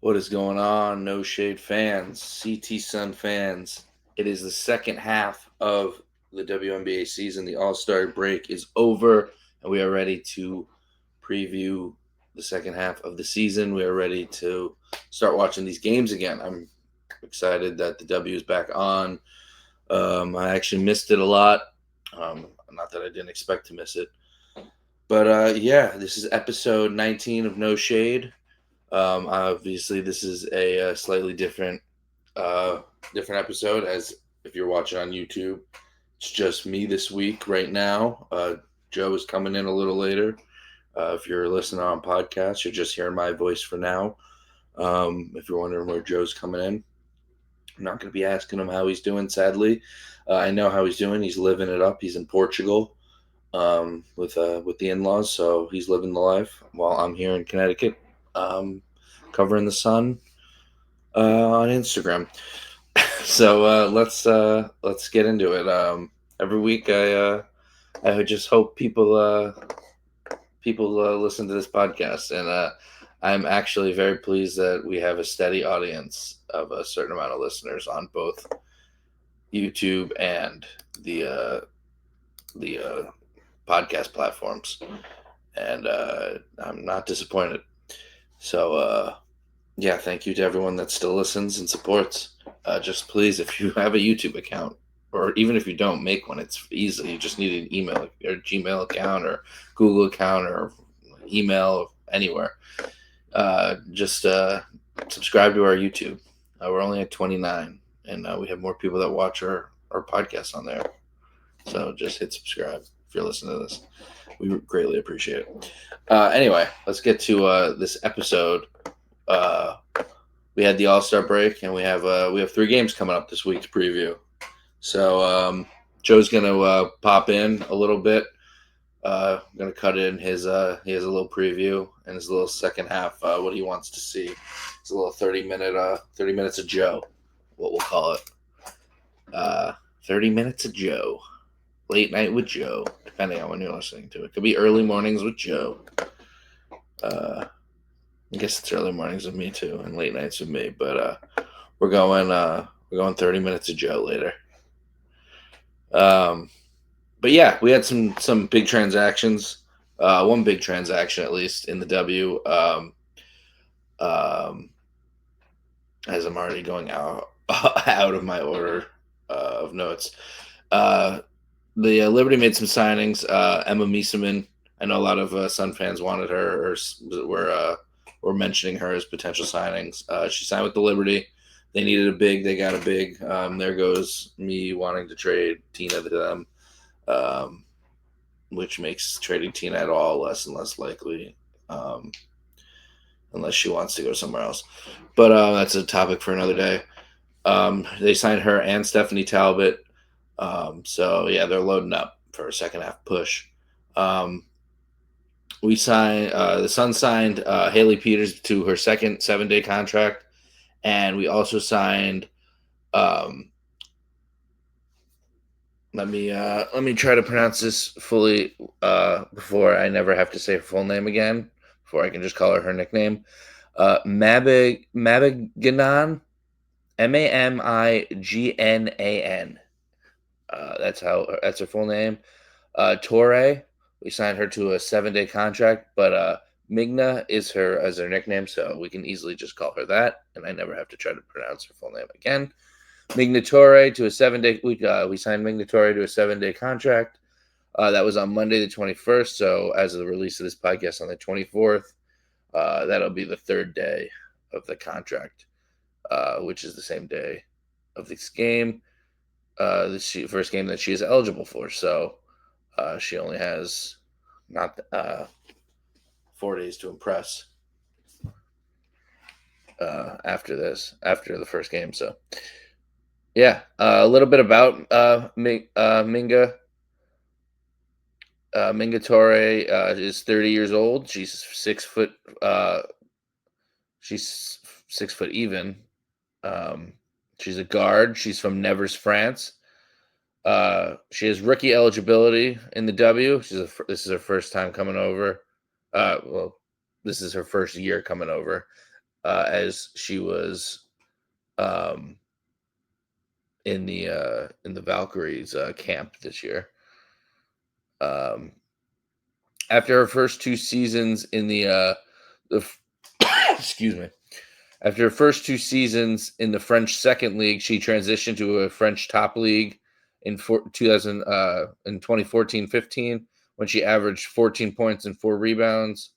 What is going on, No Shade fans, CT Sun fans? It is the second half of the WNBA season. The All-Star break is over, and we are ready to preview the second half of the season. We are ready to start watching these games again. I'm excited that the W is back on. I actually missed it a lot. Not that I didn't expect to miss it. But yeah, this is episode 19 of No Shade. Obviously, this is a slightly uh, different episode. As if you're watching on YouTube, it's just me this week right now. Joe is coming in a little later. If you're listening on podcast, you're just hearing my voice for now. If you're wondering where Joe's coming in, I'm not going to be asking him how he's doing. Sadly, I know how he's doing. He's living it up. He's in Portugal with the in-laws, so he's living the life while I'm here in Connecticut, covering the sun on Instagram. So let's get into it. Every week I would just hope people listen to this podcast, and I'm actually very pleased that we have a steady audience of a certain amount of listeners on both YouTube and the podcast platforms, and I'm not disappointed. So yeah, thank you to everyone that still listens and supports. Just please, if you have a YouTube account, or even if you don't, make one. It's easy. You just need an email or Gmail account or Google account or email anywhere. Just subscribe to our YouTube. We're only at 29, and we have more people that watch our podcast on there. So just hit subscribe if you're listening to this. We greatly appreciate it. Anyway, let's get to this episode. We had the All-Star break, and we have 3 games coming up this week to preview. So Joe's gonna pop in a little bit. Gonna cut in his he has a little preview and his little second half what he wants to see. It's a little 30 minutes of Joe, what we'll call it. 30 minutes of Joe. Late night with Joe, depending on when you're listening to it. Could be early mornings with Joe. I guess it's early mornings with me too, and late nights with me. But we're going 30 minutes of Joe later. But yeah, we had some big transactions. One big transaction at least in the W. As I'm already going out out of my order of notes. The Liberty made some signings. Emma Mieseman. I know a lot of Sun fans wanted her or were mentioning her as potential signings. She signed with the Liberty. They needed a big. They got a big. There goes me wanting to trade Tina to them, which makes trading Tina at all less and less likely, unless she wants to go somewhere else. But that's a topic for another day. They signed her and Stephanie Talbot. So yeah, they're loading up for a second half push. We signed the Sun signed Haley Peters to her second 7-day contract, and we also signed. Let me try to pronounce this fully before I never have to say her full name again. Before I can just call her nickname, Mabiganan, Magnan. That's her full name. Torre, we signed her to a 7-day contract, but Migna is her nickname, so we can easily just call her that, and I never have to try to pronounce her full name again. Mignatore to a 7-day. We signed Mignatore to a 7-day contract. That was on Monday the 21st. So as of the release of this podcast on the 24th, that'll be the 3rd day of the contract, which is the same day of this game. The first game that she is eligible for. So she only has not 4 days to impress after the first game. So yeah, a little bit about Minga. Minga Torre is 30 years old. She's 6 foot. She's 6 foot even. She's a guard. She's from Nevers, France. She has rookie eligibility in the W. This is her first time coming over. Well, this is her first year coming over. as she was in the Valkyries camp this year. Um, After her first 2 seasons in the excuse me. After her first 2 seasons in the French second league, she transitioned to a French top league in 2014-15 when she averaged 14 points and 4 rebounds.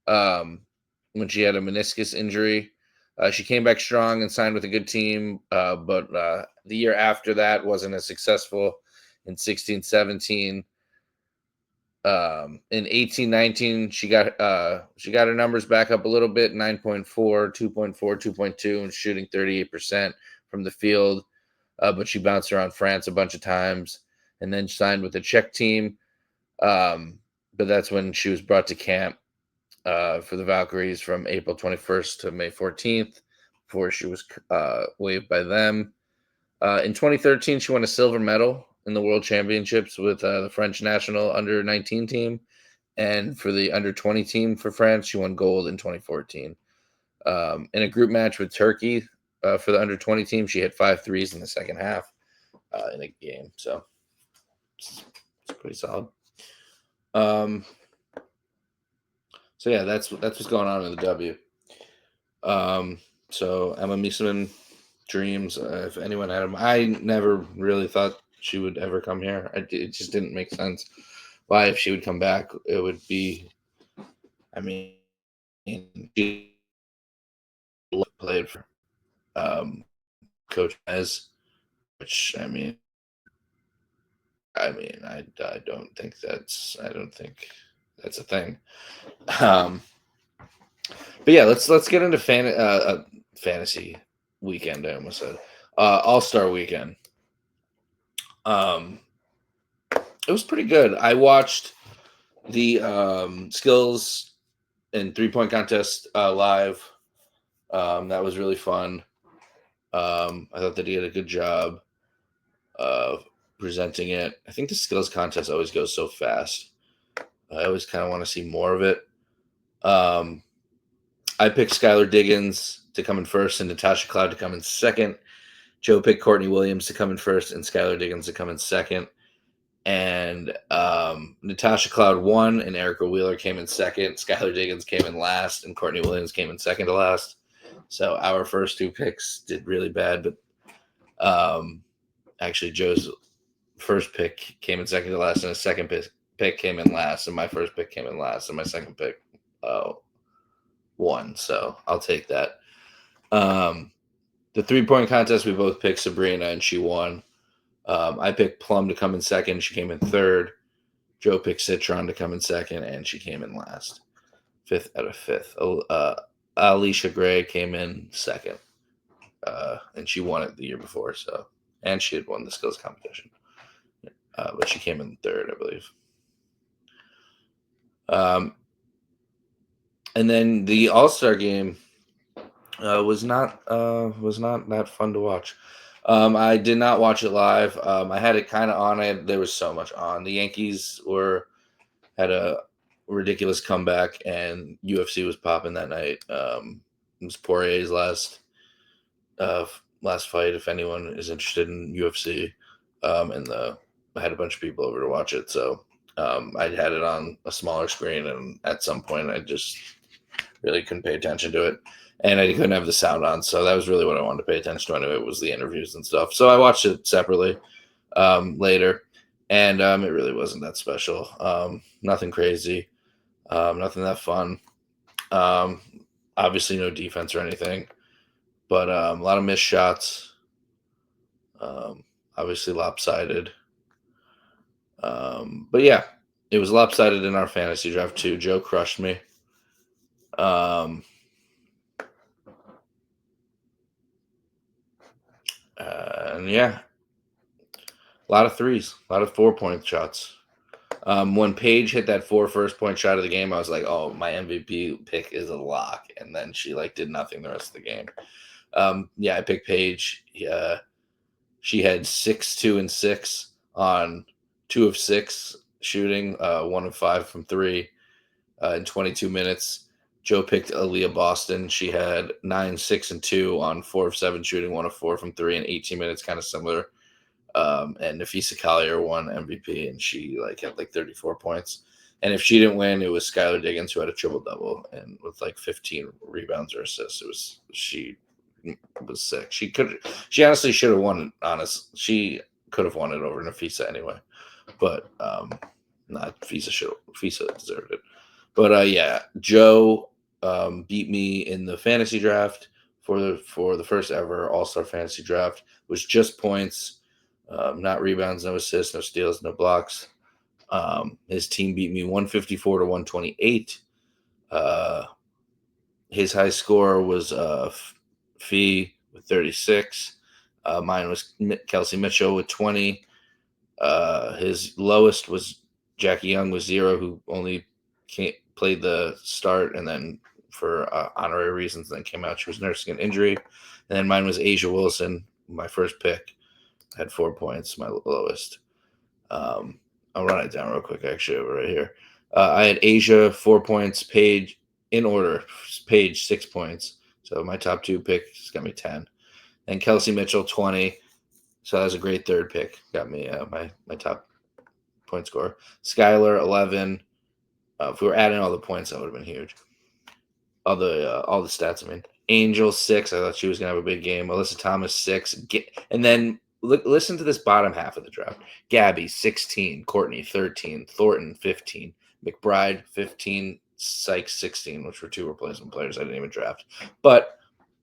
Um, when she had a meniscus injury, she came back strong and signed with a good team. But the year after that wasn't as successful. In 16-17, in 18-19, she got her numbers back up a little bit: 9.4, 2.4, 2.2, and shooting 38% from the field. But she bounced around France a bunch of times, and then signed with the Czech team. But that's when she was brought to camp for the Valkyries from April 21st to May 14th, before she was waived by them. In 2013, she won a silver medal in the World Championships with the French national under-19 team. And for the under-20 team for France, she won gold in 2014. In a group match with Turkey for the under-20 team, she hit 5 threes in the second half in a game. So it's pretty solid. So yeah, that's what's going on in the W. So Emma Miesemann, dreams. If anyone had them, I never really thought she would ever come here. It just didn't make sense. Why, if she would come back, it would be. I mean, she played for Coach Ez, which I don't think that's a thing. But yeah, let's get into fantasy weekend. I almost said All-Star weekend. It was pretty good. I watched the skills and 3-point contest live. That was really fun. I thought that he had a good job of presenting it. I think the skills contest always goes so fast. I always kind of want to see more of it. I picked Skylar Diggins to come in first and Natasha Cloud to come in second. Joe picked Courtney Williams to come in first and Skylar Diggins to come in second. And Natasha Cloud won, and Erica Wheeler came in second. Skylar Diggins came in last, and Courtney Williams came in second to last. So our first 2 picks did really bad, but actually Joe's first pick came in second to last, and his second pick came in last, and my first pick came in last, and my second pick won. So I'll take that. The 3-point contest, we both picked Sabrina, and she won. I picked Plum to come in second. She came in third. Joe picked Citron to come in second, and she came in last. 5th out of 5th. Alicia Gray came in second, and she won it the year before. So, and she had won the skills competition, but she came in third, I believe. And then the All-Star game was not that fun to watch. I did not watch it live. I had it kind of on. There was so much on. The Yankees had a ridiculous comeback, and UFC was popping that night. It was Poirier's last fight. If anyone is interested in UFC, I had a bunch of people over to watch it, so I had it on a smaller screen, and at some point, I just really couldn't pay attention to it. And I couldn't have the sound on, so that was really what I wanted to pay attention to. Anyway, was the interviews and stuff. So I watched it separately later, and it really wasn't that special. Nothing crazy, nothing that fun. Obviously, no defense or anything, but a lot of missed shots. Obviously, lopsided. But yeah, it was lopsided in our fantasy draft too. Joe crushed me. And yeah, a lot of threes, a lot of 4-point shots. When Paige hit that 4 first-point shot of the game, I was like, "Oh, my MVP pick is a lock." And then she did nothing the rest of the game. Yeah, I picked Paige. Yeah, she had 6, 2, and 6 on 2 of 6 shooting, 1 of 5 from 3 in 22 minutes. Joe picked Aaliyah Boston. She had 9, 6, and 2 on 4 of 7 shooting, 1 of 4 from 3 in 18 minutes, kind of similar. And Nafisa Collier won MVP, and she had 34 points. And if she didn't win, it was Skylar Diggins who had a triple double and with 15 rebounds or assists. She was sick. She honestly should have won it. She could have won it over Nafisa anyway, but not Fisa deserved it. But yeah, Joe beat me in the fantasy draft for the first ever All-Star fantasy draft. It was just points, not rebounds, no assists, no steals, no blocks. His team beat me 154 to 128. His high score was Fee with 36. Mine was Kelsey Mitchell with 20. His lowest was Jackie Young with 0, who only played the start and then for honorary reasons then came out. She was nursing an injury. And then mine was Asia Wilson, my first pick, had 4 points, my lowest. I'll run it down real quick, actually, over right here. I had Asia 4 points, Paige in order, Paige 6 points. So my top 2 picks got me 10. And Kelsey Mitchell 20. So that was a great third pick. Got me my top point score. Skylar 11. If we were adding all the points, that would have been huge. All the stats. I mean, Angel 6. I thought she was gonna have a big game. Alyssa Thomas 6. And then listen to this bottom half of the draft. Gabby 16. Courtney 13. Thornton 15. McBride 15. Sykes 16, which were 2 replacement players I didn't even draft. But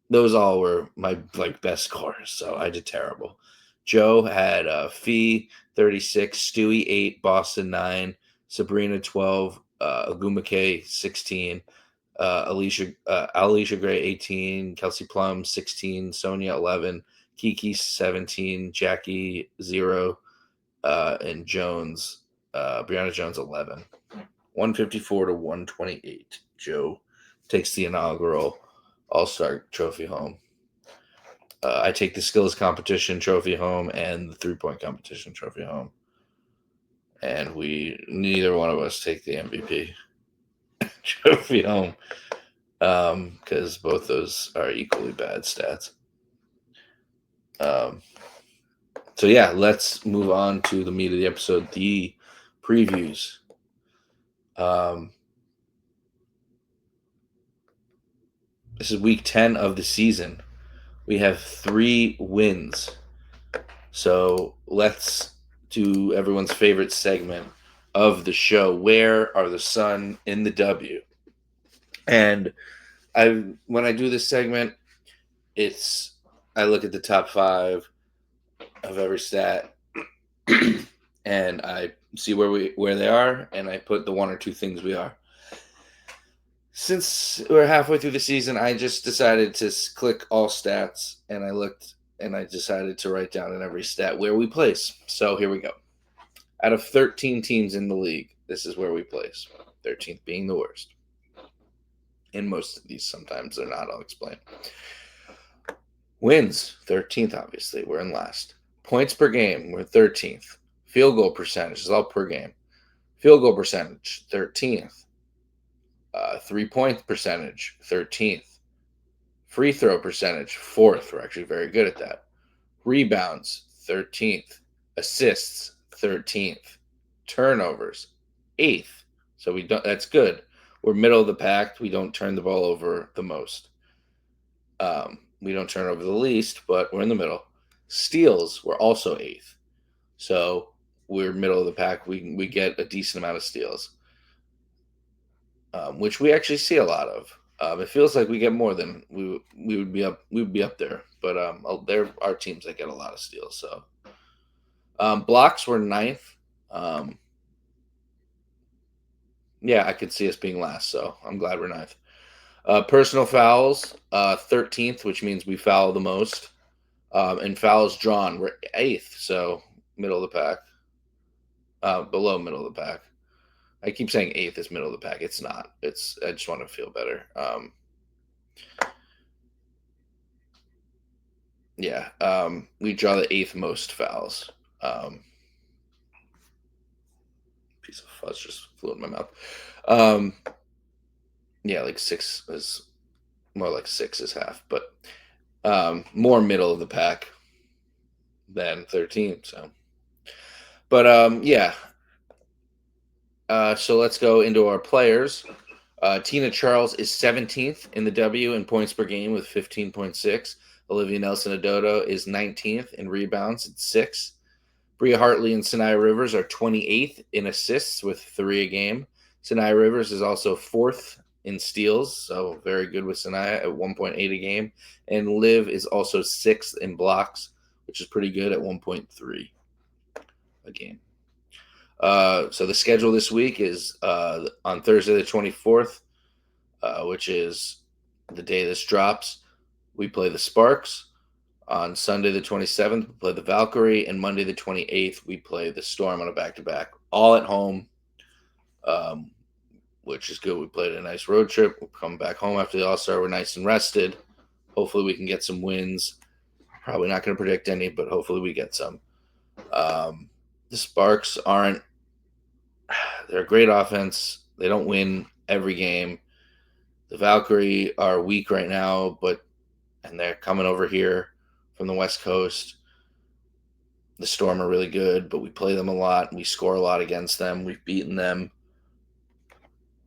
those all were my best scores, so I did terrible. Joe had Fee 36, Stewie 8, Boston 9, Sabrina 12, Agumake 16, Alicia Gray 18, Kelsey Plum 16, Sonia 11, Kiki 17, Jackie 0, and Jones, Brianna Jones 11. 154 to 128. Joe takes the inaugural All-Star trophy home. I take the skills competition trophy home and the 3-point competition trophy home. And neither one of us take the MVP trophy home because both those are equally bad stats. So yeah, let's move on to the meat of the episode, the previews. This is week 10 of the season. We have 3 wins. So let's do everyone's favorite segment of the show. Where are the Sun in the W? And when I do this segment, I look at the top 5 of every stat and I see where they are, and I put the 1 or 2 things we are. Since we're halfway through the season, I just decided to click all stats, and I looked and I decided to write down in every stat where we place. So here we go. Out of 13 teams in the league, this is where we place. 13th being the worst. In most of these, sometimes they're not. I'll explain. Wins, 13th, obviously. We're in last. Points per game, we're 13th. Field goal percentage is all per game. Field goal percentage, 13th. 3-point percentage, 13th. Free throw percentage, 4th. We're actually very good at that. Rebounds, 13th. Assists, 13th. Turnovers, 8th. So that's good. We're middle of the pack. We don't turn the ball over the most. We don't turn over the least, but we're in the middle. Steals, we're also 8th. So we're middle of the pack. We get a decent amount of steals, which we actually see a lot of. It feels like we get more than we would be up. We would be up there, but there are teams that get a lot of steals. So blocks were 9th. Yeah, I could see us being last, so I'm glad we're 9th. Personal fouls, 13th, which means we foul the most. And fouls drawn, we're 8th, so middle of the pack. Below middle of the pack. I keep saying 8th is middle of the pack. It's not. I just want to feel better. We draw the 8th most fouls. Piece of fuzz just flew in my mouth. Yeah, like 6 is more like 6 is half, but more middle of the pack than 13. So, but yeah. So let's go into our players. Tina Charles is 17th in the W in points per game with 15.6. Olivia Nelson-Ododo is 19th in rebounds at 6. Bria Hartley and Sanaya Rivers are 28th in assists with 3 a game. Sanaya Rivers is also 4th in steals, so very good with Sanaya at 1.8 a game. And Liv is also 6th in blocks, which is pretty good at 1.3 a game. So the schedule this week is on Thursday the 24th, which is the day this drops. We play the Sparks. On Sunday the 27th, we play the Valkyrie, and Monday the 28th, we play the Storm on a back-to-back, all at home, which is good. We played a nice road trip. We'll come back home after the All-Star. We're nice and rested. Hopefully we can get some wins. Probably not going to predict any, but hopefully we get some. The Sparks aren't – they're a great offense. They don't win every game. The Valkyrie are weak right now, and they're coming over here from the West Coast. The Storm are really good, but we play them a lot. And we score a lot against them. We've beaten them.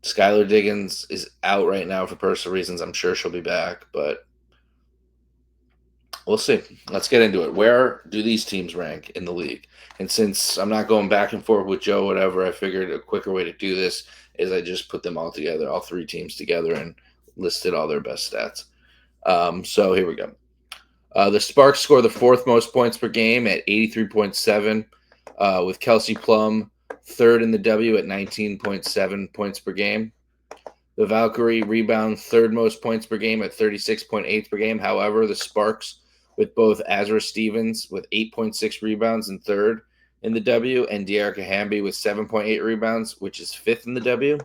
Skylar Diggins is out right now for personal reasons. I'm sure she'll be back, but we'll see. Let's get into it. Where do these teams rank in the league? And since I'm not going back and forth with Joe, whatever, I figured a quicker way to do this is I just put them all together, all 3 teams together, and listed all their best stats. So here we go. The Sparks score the 4th most points per game at 83.7, with Kelsey Plum 3rd in the W at 19.7 points per game. The Valkyrie rebound 3rd most points per game at 36.8 per game. However, the Sparks, with both Azra Stevens with 8.6 rebounds and 3rd in the W, and Dearica Hamby with 7.8 rebounds, which is 5th in the W.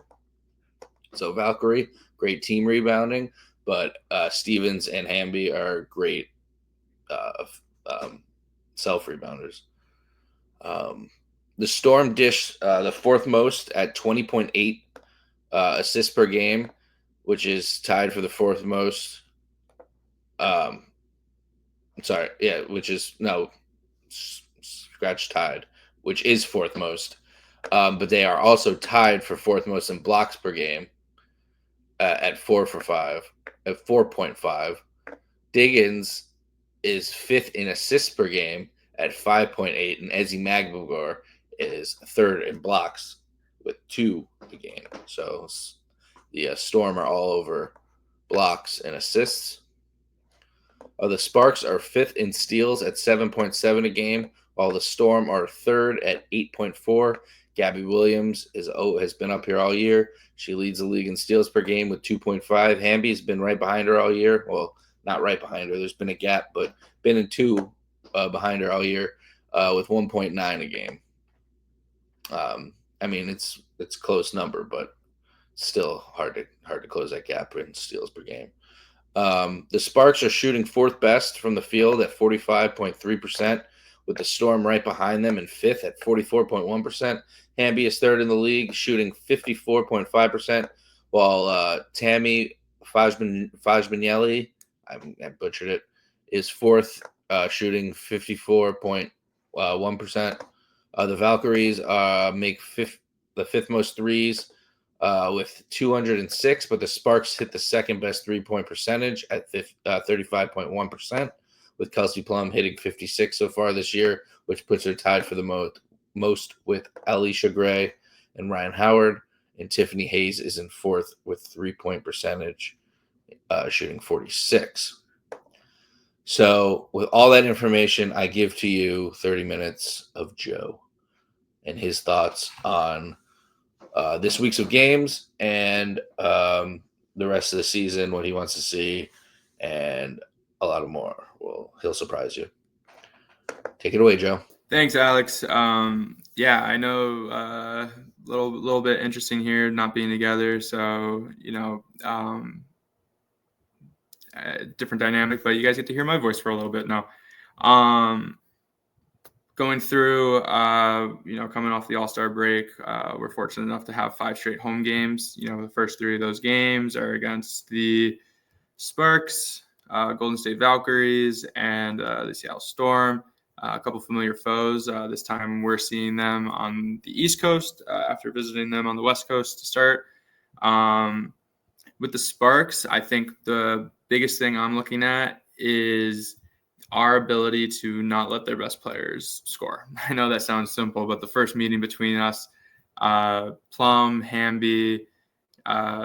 So Valkyrie, great team rebounding, but Stevens and Hamby are great self-rebounders. The Storm dish the 4th most at 20.8 assists per game, which is tied for the 4th most. Scratch tied, which is 4th most. But they are also tied for 4th most in blocks per game at 4.5. Diggins is 5th in assists per game at 5.8, and Ezzy Magbogor is 3rd in blocks with 2 a game. So the Storm are all over blocks and assists. The Sparks are 5th in steals at 7.7 a game, while the Storm are 3rd at 8.4. Gabby Williams has been up here all year. She leads the league in steals per game with 2.5. Hamby's been right behind her all year. Well, not right behind her. There's been a gap, but been in 2 behind her all year with 1.9 a game. I mean, it's a close number, but still hard to close that gap in steals per game. The Sparks are shooting 4th best from the field at 45.3%, with the Storm right behind them in 5th at 44.1%. Hamby is 3rd in the league, shooting 54.5%, while Tammy Fajbanieli, I butchered it, is 4th, shooting 54.1%. The Valkyries make the 5th most threes with 206, but the Sparks hit the 2nd best 3-point percentage at 35.1%, with Kelsey Plum hitting 56 so far this year, which puts her tied for the most with Alicia Gray and Ryan Howard, and Tiffany Hayes is in 4th with 3-point percentage, shooting 46. So with all that information, I give to you 30 minutes of Joe and his thoughts on this week's of games and the rest of the season, what he wants to see, and a lot of more. Well, he'll surprise you. Take it away, Joe. Thanks, Alex. Yeah, I know a little bit interesting here, not being together. So, different dynamic, but you guys get to hear my voice for a little bit now. Going going through, coming off the All-Star break, we're fortunate enough to have 5 straight home games. The first 3 of those games are against the Sparks, Golden State Valkyries, and the Seattle Storm. A couple familiar foes. This time we're seeing them on the East Coast after visiting them on the West Coast to start. With the Sparks, I think the biggest thing I'm looking at is our ability to not let their best players score. I know that sounds simple, but the first meeting between us, Plum, Hamby,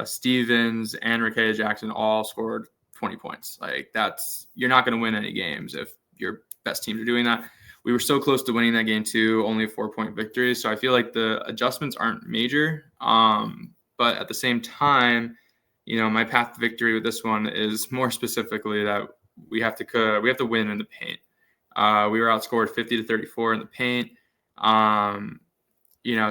Stevens, and Rakaya Jackson all scored 20 points. You're not going to win any games if your best teams are doing that. We were so close to winning that game too, only a 4-point victory. So I feel like the adjustments aren't major. But at the same time, my path to victory with this one is more specifically that we have to win in the paint. We were outscored 50-34 in the paint.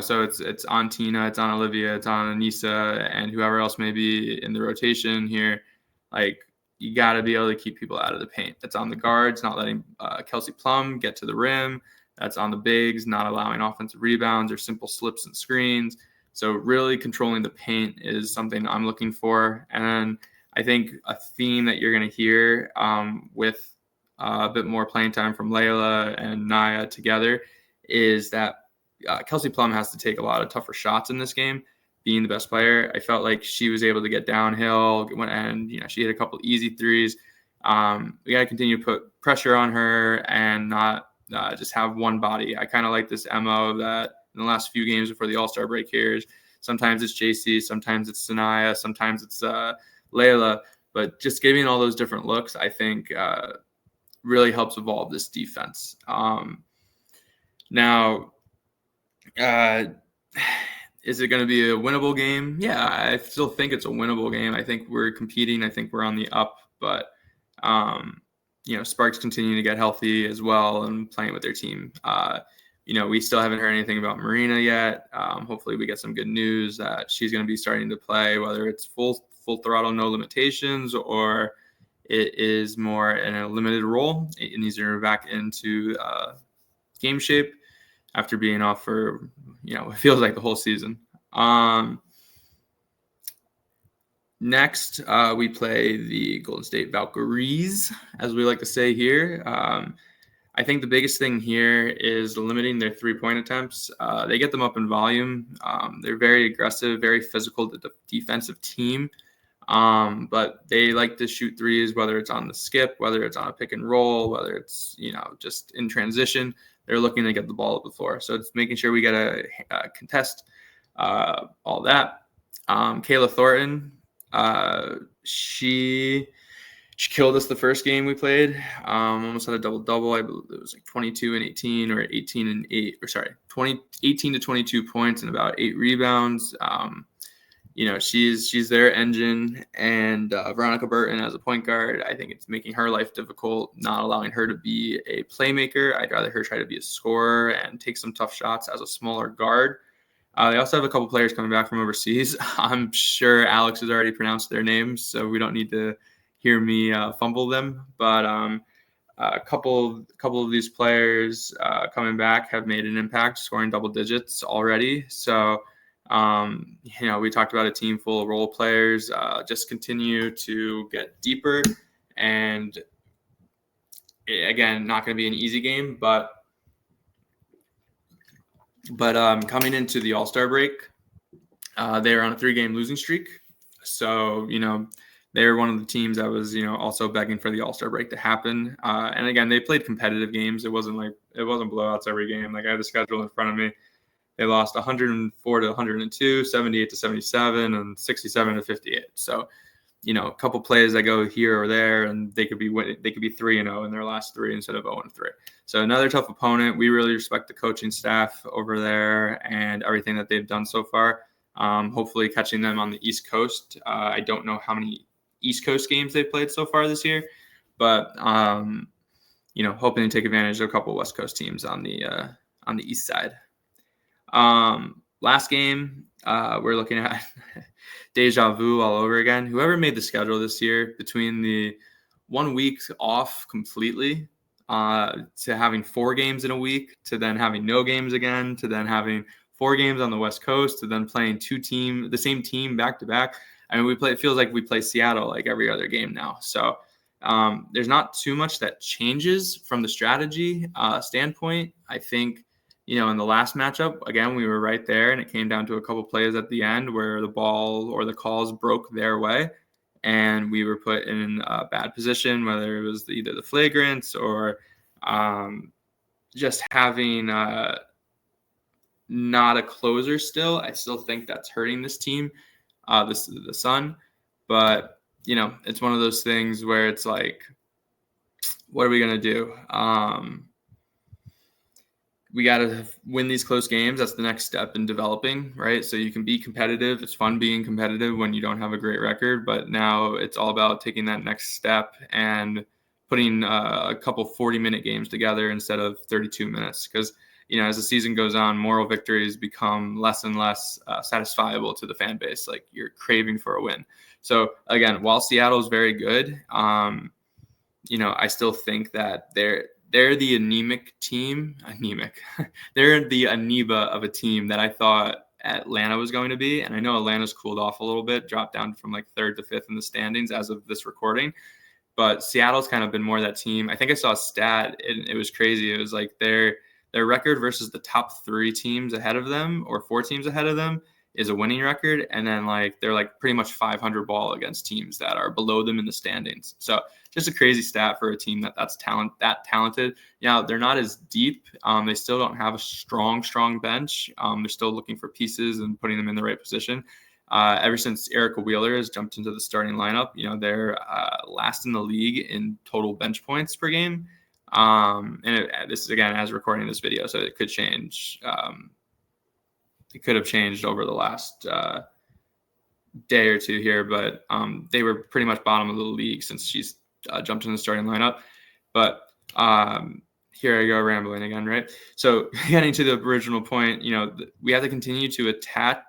So it's on Tina, it's on Olivia, it's on Anissa, and whoever else may be in the rotation here. You got to be able to keep people out of the paint. That's on the guards, not letting Kelsey Plum get to the rim. That's on the bigs, not allowing offensive rebounds or simple slips and screens. So really controlling the paint is something I'm looking for. And then I think a theme that you're going to hear with a bit more playing time from Layla and Naya together is that Kelsey Plum has to take a lot of tougher shots in this game. Being the best player, I felt like she was able to get downhill and she hit a couple easy threes. We got to continue to put pressure on her and not just have one body. I kind of like this MO that in the last few games before the All-Star break here, sometimes it's JC, sometimes it's Sanaya, sometimes it's Layla, but just giving all those different looks, I think really helps evolve this defense. Now, is it going to be a winnable game? Yeah, I still think it's a winnable game. I think we're competing. I think we're on the up, but Sparks continue to get healthy as well and playing with their team. We still haven't heard anything about Marina yet. Hopefully we get some good news that she's going to be starting to play, whether it's full throttle, no limitations, or it is more in a limited role. It needs to move back into game shape after being off for, it feels like the whole season. Next, we play the Golden State Valkyries, as we like to say here. I think the biggest thing here is limiting their 3-point attempts. They get them up in volume. They're very aggressive, very physical defensive team. But they like to shoot threes, whether it's on the skip, whether it's on a pick and roll, whether it's, just in transition. They're looking to get the ball up the floor. So it's making sure we get a contest all that. Kayla Thornton, she killed us the first game we played. Almost had a double-double. I believe it was 22 and 18 or 18 and 8, 18 to 22 points and about 8 rebounds. She's their engine, and Veronica Burton as a point guard, I think it's making her life difficult, not allowing her to be a playmaker. I'd rather her try to be a scorer and take some tough shots as a smaller guard. They also have a couple players coming back from overseas. I'm sure Alex has already pronounced their names, so we don't need to hear me fumble them. But a couple of these players coming back have made an impact, scoring double digits already. So, we talked about a team full of role players. Just continue to get deeper, and again, not going to be an easy game, but coming into the All-Star break, they were on a 3-game losing streak. So, they were one of the teams that was, also begging for the All-Star break to happen. And again, they played competitive games. It wasn't blowouts every game. I have the schedule in front of me. They lost 104 to 102, 78 to 77, and 67 to 58. So, a couple plays that go here or there, and they could be 3-0 in their last 3 instead of 0-3. So another tough opponent. We really respect the coaching staff over there and everything that they've done so far. Hopefully catching them on the East Coast. I don't know how many East Coast games they've played so far this year, but hoping to take advantage of a couple West Coast teams on the East side. Last game, we're looking at deja vu all over again. Whoever made the schedule this year, between the 1 week off completely to having 4 games in a week, to then having no games again, to then having 4 games on the West Coast, to then playing the same team back to back. I mean, it feels like we play Seattle like every other game now. So there's not too much that changes from the strategy standpoint. I think, in the last matchup, again, we were right there, and it came down to a couple plays at the end where the ball or the calls broke their way, and we were put in a bad position, whether it was either the flagrants or just having not a closer still. I still think that's hurting this team, the Sun. But, it's one of those things where it's like, what are we going to do? We got to win these close games. That's the next step in developing, right? So you can be competitive. It's fun being competitive when you don't have a great record, but now it's all about taking that next step and putting a couple 40-minute games together instead of 32 minutes. Because, as the season goes on, moral victories become less and less satisfiable to the fan base. Like, you're craving for a win. So again, while Seattle is very good, I still think that they're the anemic team. They're the amoeba of a team that I thought Atlanta was going to be. And I know Atlanta's cooled off a little bit, dropped down from like 3rd to 5th in the standings as of this recording. But Seattle's kind of been more that team. I think I saw a stat, and it was crazy. It was like their record versus the top 3 teams ahead of them, or 4 teams ahead of them, is a winning record. And then they're like pretty much 500 ball against teams that are below them in the standings. So just a crazy stat for a team that's talented. They're not as deep. They still don't have a strong bench. They're still looking for pieces and putting them in the right position. Ever since Erica Wheeler has jumped into the starting lineup, they're last in the league in total bench points per game. This is, again, as recording this video, so it could change. It could have changed over the last day or two here, but they were pretty much bottom of the league since she's jumped in the starting lineup. But here I go rambling again, right? So getting to the original point, we have to continue to attack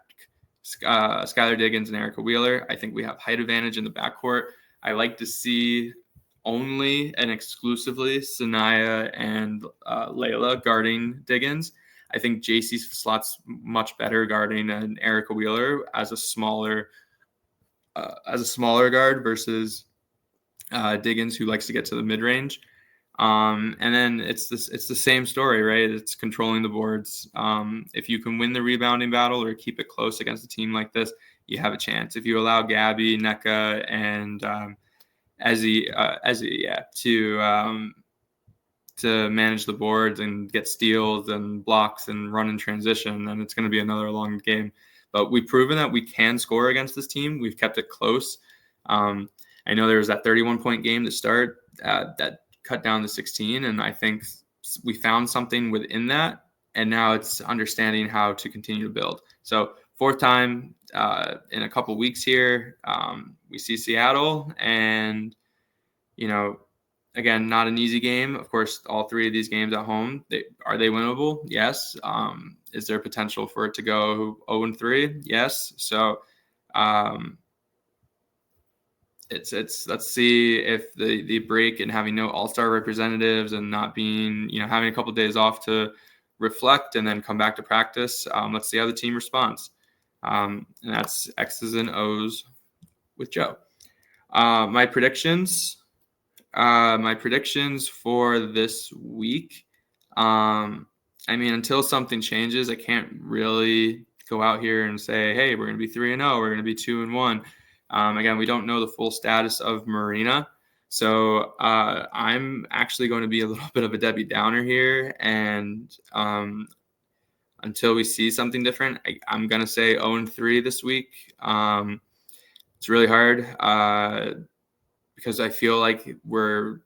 Skylar Diggins and Erica Wheeler. I think we have height advantage in the backcourt. I like to see only and exclusively Sanaya and Layla guarding Diggins. I think JC slots much better guarding an Erica Wheeler as a smaller guard versus Diggins, who likes to get to the mid range. And then it's the same story, right? It's controlling the boards. If you can win the rebounding battle or keep it close against a team like this, you have a chance. If you allow Gabby, NECA, and Ezzy, to manage the boards and get steals and blocks and run in transition, then it's going to be another long game. But we've proven that we can score against this team. We've kept it close. I know there was that 31-point game to start that cut down to 16, and I think we found something within that, and now it's understanding how to continue to build. So 4th time in a couple weeks here, we see Seattle, and again, not an easy game. Of course, all 3 of these games at home, are they winnable? Yes. Is there potential for it to go 0-3? Yes. So let's see if the break and having no all-star representatives and not being, having a couple of days off to reflect and then come back to practice. Let's see how the team responds. And that's X's and O's with Joe. My predictions for this week. Until something changes, I can't really go out here and say, hey, we're going to be 3-0. We're going to be 2-1. Again, we don't know the full status of Marina. So I'm actually going to be a little bit of a Debbie Downer here. And until we see something different, I'm going to say 0-3 this week. It's really hard because I feel like we're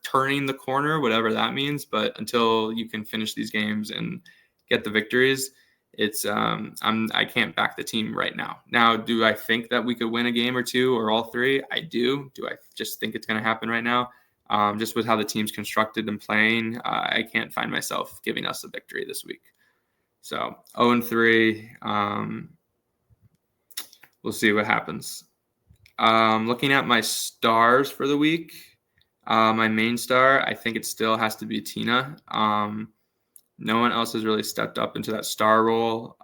turning the corner, whatever that means. But until you can finish these games and get the victories, it's I can't back the team right now. Now, do I think that we could win a game or 2 or all 3? I do. Do I just think it's going to happen right now? Just with how the team's constructed and playing, I can't find myself giving us a victory this week. So 0-3. We'll see what happens. Looking at my stars for the week, My main star, I think it still has to be Tina. No one else has really stepped up into that star role.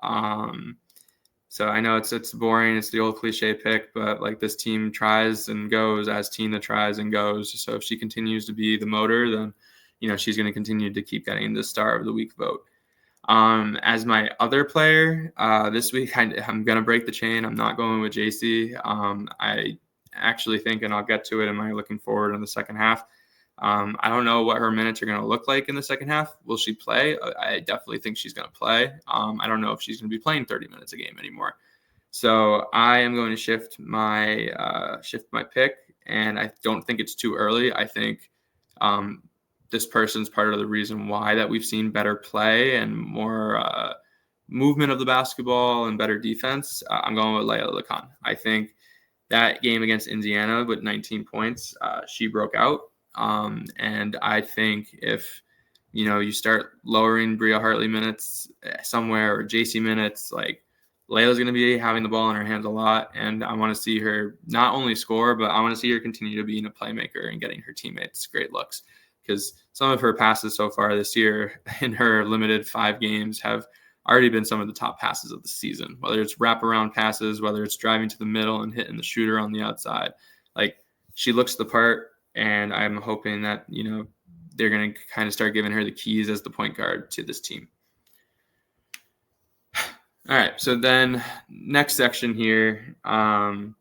So I know it's boring. It's the old cliche pick, but like this team tries and goes as Tina tries and goes. So if she continues to be the motor, then she's going to continue to keep getting the star of the week vote. As my other player this week, I'm going to break the chain. I'm not going with JC. I actually think, and I'll get to it, am I looking forward in the second half? I don't know what her minutes are going to look like in the second half. Will she play? I definitely think she's going to play. I don't know if she's going to be playing 30 minutes a game anymore. So I am going to shift my pick, and I don't think it's too early. I think this person's part of the reason why that we've seen better play and more movement of the basketball and better defense. I'm going with Layla Lacan. I think that game against Indiana with 19 points, she broke out. And I think if you start lowering Bria Hartley minutes somewhere or JC minutes, like Layla's going to be having the ball in her hands a lot, and I want to see her not only score, but I want to see her continue to be a playmaker and getting her teammates great looks, because some of her passes so far this year in her limited 5 games have already been some of the top passes of the season, whether it's wraparound passes, whether it's driving to the middle and hitting the shooter on the outside. Like, she looks the part, and I'm hoping that, they're going to kind of start giving her the keys as the point guard to this team. All right, so then next section here, Alex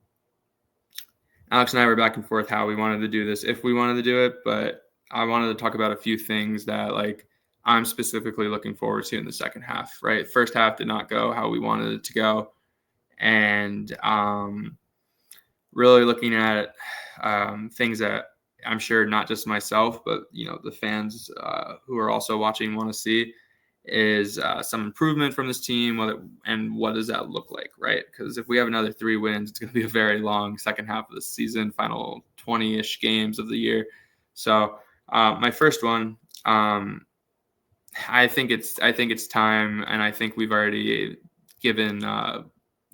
and I were back and forth how we wanted to do this, if we wanted to do it, but I wanted to talk about a few things that I'm specifically looking forward to in the second half, right? First half did not go how we wanted it to go. And really looking at things that I'm sure not just myself, but, the fans who are also watching want to see is some improvement from this team. And what does that look like, right? Because if we have another 3 wins, it's going to be a very long second half of the season, final 20-ish games of the year. So my first one, I think it's time, and I think we've already given.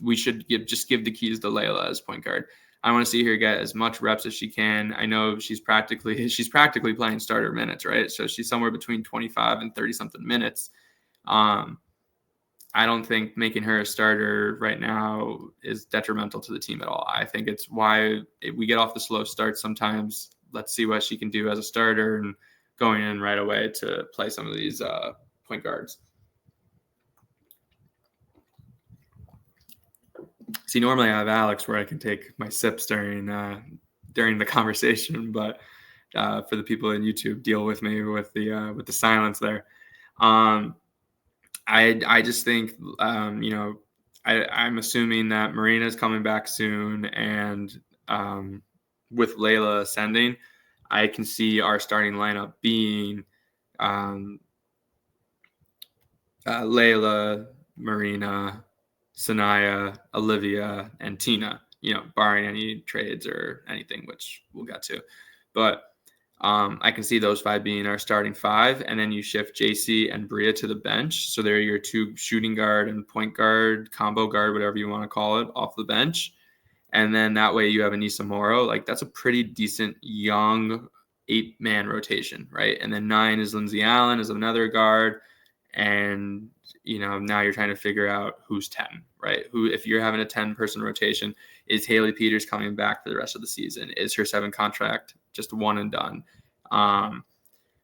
We should give the keys to Layla as point guard. I want to see her get as much reps as she can. I know she's practically playing starter minutes, right? So she's somewhere between 25 and 30 something minutes. I don't think making her a starter right now is detrimental to the team at all. I think it's why we get off the slow start sometimes. Let's see what she can do as a starter and going in right away to play some of these point guards. See, normally I have Alex where I can take my sips during the conversation, but for the people in YouTube, deal with me with the silence there. I just think I'm assuming that Marina's coming back soon, and with Layla ascending, I can see our starting lineup being Layla, Marina, Sanaya, Olivia, and Tina, barring any trades or anything, which we'll get to. But I can see those 5 being our starting 5, and then you shift JC and Bria to the bench. So they're your 2 shooting guard and point guard, combo guard, whatever you want to call it, off the bench. And then that way you have Anissa Morrow. That's a pretty decent young 8-man rotation, right? And then 9 is Lindsay Allen as another guard. And, now you're trying to figure out who's 10, right? If you're having a 10-person rotation, is Haley Peters coming back for the rest of the season? Is her 7 contract just one and done?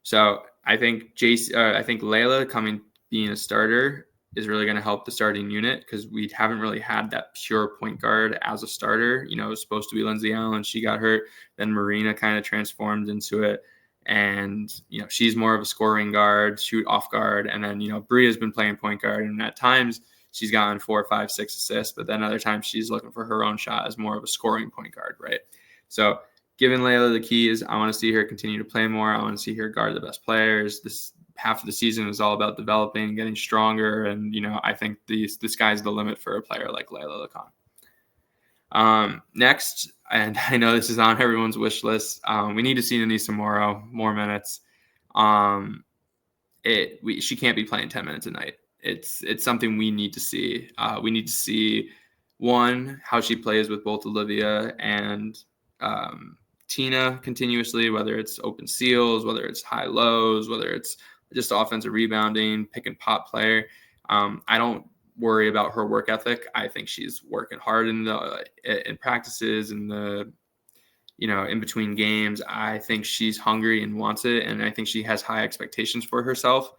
So I think Layla being a starter is really going to help the starting unit, because we haven't really had that pure point guard as a starter. It was supposed to be Lindsay Allen. She got hurt. Then Marina kind of transformed into it. And, she's more of a scoring guard, shoot off guard. And then, Bria's been playing point guard. And at times she's gotten 4, 5, 6 assists. But then other times she's looking for her own shot as more of a scoring point guard, right? So giving Layla the keys, I want to see her continue to play more. I want to see her guard the best players. This half of the season is all about developing, getting stronger. And, I think the sky's the limit for a player like Layla Lacan. Next, and I know this is on everyone's wish list, we need to see Anissa Morrow more minutes. She can't be playing 10 minutes a night. It's something we need to see. We need to see, one, how she plays with both Olivia and Tina continuously, whether it's open seals, whether it's high lows, whether it's just offensive rebounding, pick and pop player. I don't worry about her work ethic. I think she's working hard in practices and in between games. I think she's hungry and wants it, and I think she has high expectations for herself.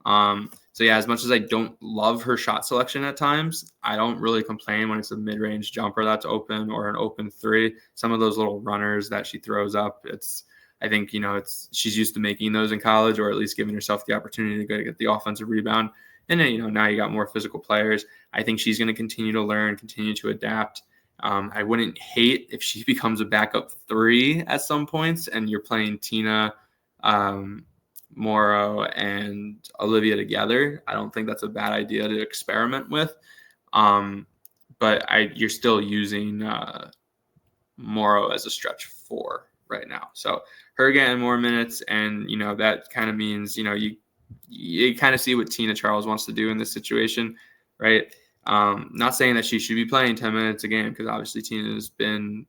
So yeah, as much as I don't love her shot selection at times, I don't really complain when it's a mid-range jumper that's open or an open three. Some of those little runners that she throws up, I think she's used to making those in college, or at least giving herself the opportunity to go get the offensive rebound. And then now you got more physical players. I think she's going to continue to learn, continue to adapt. I wouldn't hate if she becomes a backup three at some points, and you're playing Tina, Morrow, and Olivia together. I don't think that's a bad idea to experiment with. But you're still using Morrow as a stretch four right now. So her getting more minutes, and that kind of means you kind of see what Tina Charles wants to do in this situation, right? Not saying that she should be playing 10 minutes a game, because obviously Tina has been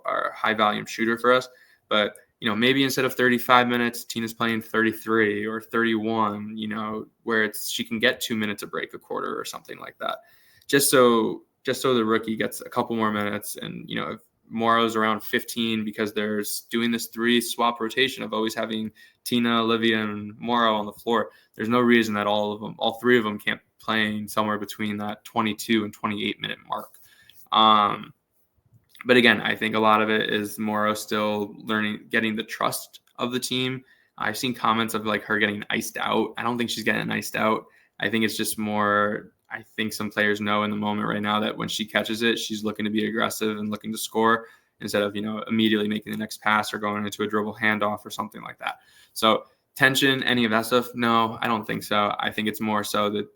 our high volume shooter for us, but maybe instead of 35 minutes, Tina's playing 33 or 31, where she can get 2 minutes a break a quarter or something like that. Just so the rookie gets a couple more minutes. And, if Morrow's around 15, because there's doing this 3 swap rotation of always having Tina, Olivia, and Morrow on the floor, there's no reason that all 3 of them can't playing somewhere between that 22 and 28 minute mark. But again, I think a lot of it is Morrow still getting the trust of the team. I've seen comments of her getting iced out. I don't think she's getting iced out. I think it's just more, I think some players know in the moment right now that when she catches it, she's looking to be aggressive and looking to score instead of, immediately making the next pass or going into a dribble handoff or something like that. So tension, any of that stuff? No, I don't think so. I think it's more so that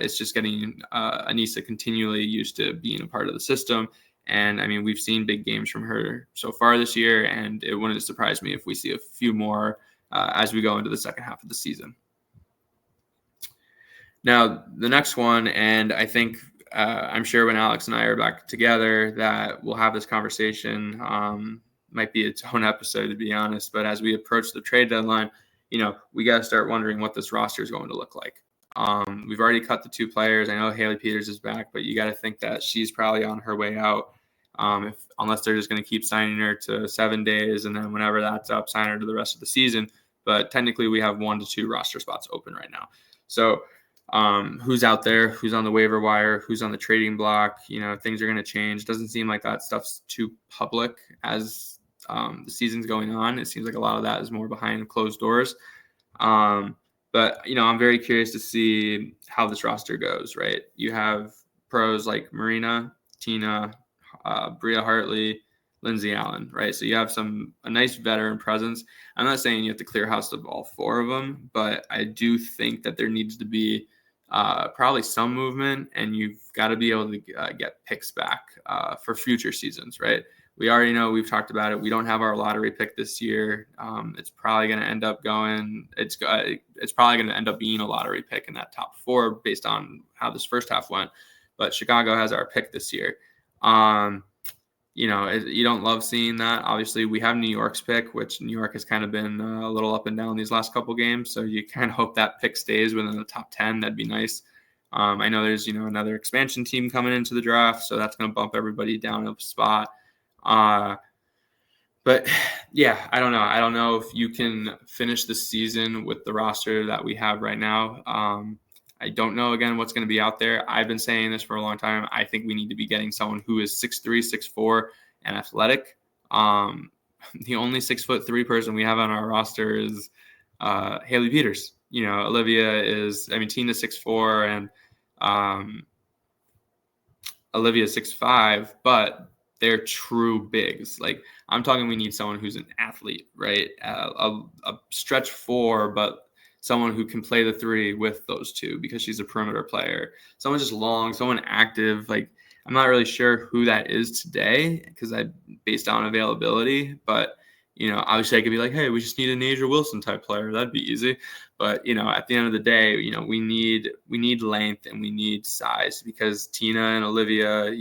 it's just getting Anissa continually used to being a part of the system. And I mean, we've seen big games from her so far this year, and it wouldn't surprise me if we see a few more as we go into the second half of the season. Now, the next one, and I think I'm sure when Alex and I are back together that we'll have this conversation. Might be its own episode, to be honest. But as we approach the trade deadline, we got to start wondering what this roster is going to look like. We've already cut the 2 players. I know Haley Peters is back, but you got to think that she's probably on her way out. Unless they're just going to keep signing her to 7 days, and then whenever that's up, sign her to the rest of the season. But technically, we have 1 to 2 roster spots open right now. So who's out there, who's on the waiver wire, who's on the trading block, things are going to change. Doesn't seem like that stuff's too public as the season's going on. It seems like a lot of that is more behind closed doors. But, I'm very curious to see how this roster goes, right? You have pros like Marina, Tina, Bria Hartley, Lindsay Allen, right? So you have a nice veteran presence. I'm not saying you have to clear house of all 4 of them, but I do think that there needs to be probably some movement, and you've got to be able to get picks back for future seasons, right? We already know, we've talked about it. We don't have our lottery pick this year. It's probably going to end up it's probably going to end up being a lottery pick in that top 4 based on how this first half went. But Chicago has our pick this year. You don't love seeing that. Obviously, we have New York's pick, which New York has kind of been a little up and down these last couple games. So you kind of hope that pick stays within the top 10. That'd be nice. I know there's, another expansion team coming into the draft, so that's going to bump everybody down a spot. But yeah, I don't know. I don't know if you can finish the season with the roster that we have right now. I don't know, again, what's going to be out there. I've been saying this for a long time. I think we need to be getting someone who is 6'3", 6'4", and athletic. The only 6'3" person we have on our roster is Haley Peters. Tina's 6'4", and Olivia's 6'5", but they're true bigs. Like, I'm talking, we need someone who's an athlete, right? A stretch 4, but someone who can play the 3 with those 2 because she's a perimeter player. Someone just long, someone active. Like, I'm not really sure who that is today because based on availability, but obviously I could be like, hey, we just need an Asia Wilson type player. That'd be easy. But, at the end of the day, we need length and we need size because Tina and Olivia,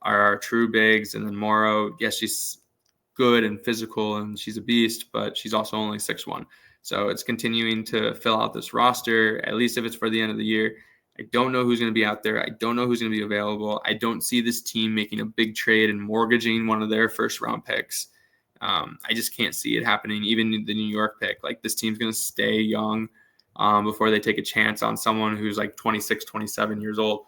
are our true bigs. And then Morrow, yes, she's good and physical, and she's a beast, but she's also only 6'1". So it's continuing to fill out this roster, at least if it's for the end of the year. I don't know who's going to be out there. I don't know who's going to be available. I don't see this team making a big trade and mortgaging one of their first-round picks. I just can't see it happening. Even the New York pick, like this team's going to stay young before they take a chance on someone who's like 26, 27 years old.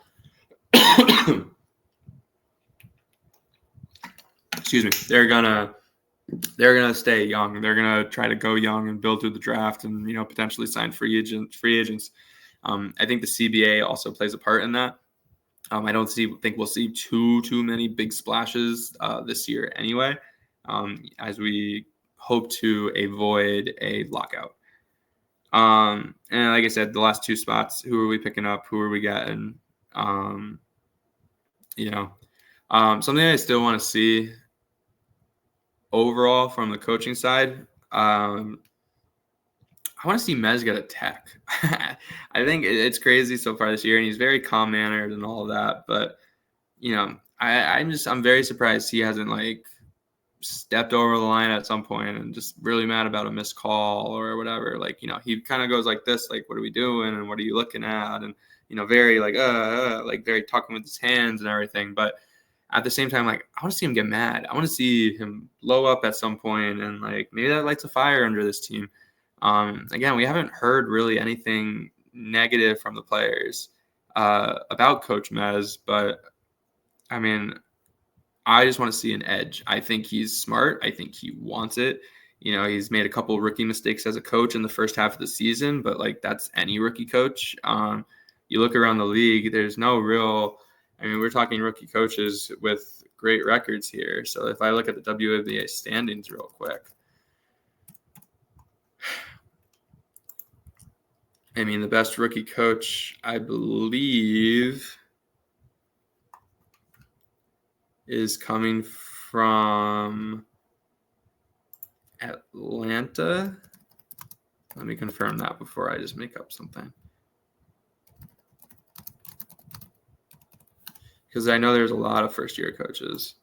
Excuse me. They're gonna stay young. They're gonna try to go young and build through the draft, and potentially sign free agents. I think the CBA also plays a part in that. I don't think we'll see too many big splashes this year anyway, as we hope to avoid a lockout. And like I said, the last two spots, who are we picking up? Who are we getting? Something I still want to see overall from the coaching side. I want to see Mez get a tech. I think it's crazy so far this year, and he's very calm mannered and all of that. But I'm very surprised he hasn't like stepped over the line at some point and just really mad about a missed call or whatever. Like, he kind of goes like this, like, what are we doing? And what are you looking at? And, very like very talking with his hands and everything. But at the same time, like, I want to see him get mad. I want to see him blow up at some point, and like maybe that lights a fire under this team. Again, we haven't heard really anything negative from the players about Coach Mez, but I mean, I just want to see an edge. I think he's smart. I think he wants it. He's made a couple rookie mistakes as a coach in the first half of the season, but like that's any rookie coach. You look around the league, there's no real, we're talking rookie coaches with great records here. So if I look at the WNBA standings real quick, the best rookie coach, I believe, is coming from Atlanta. Let me confirm that before I just make up something, because I know there's a lot of first-year coaches.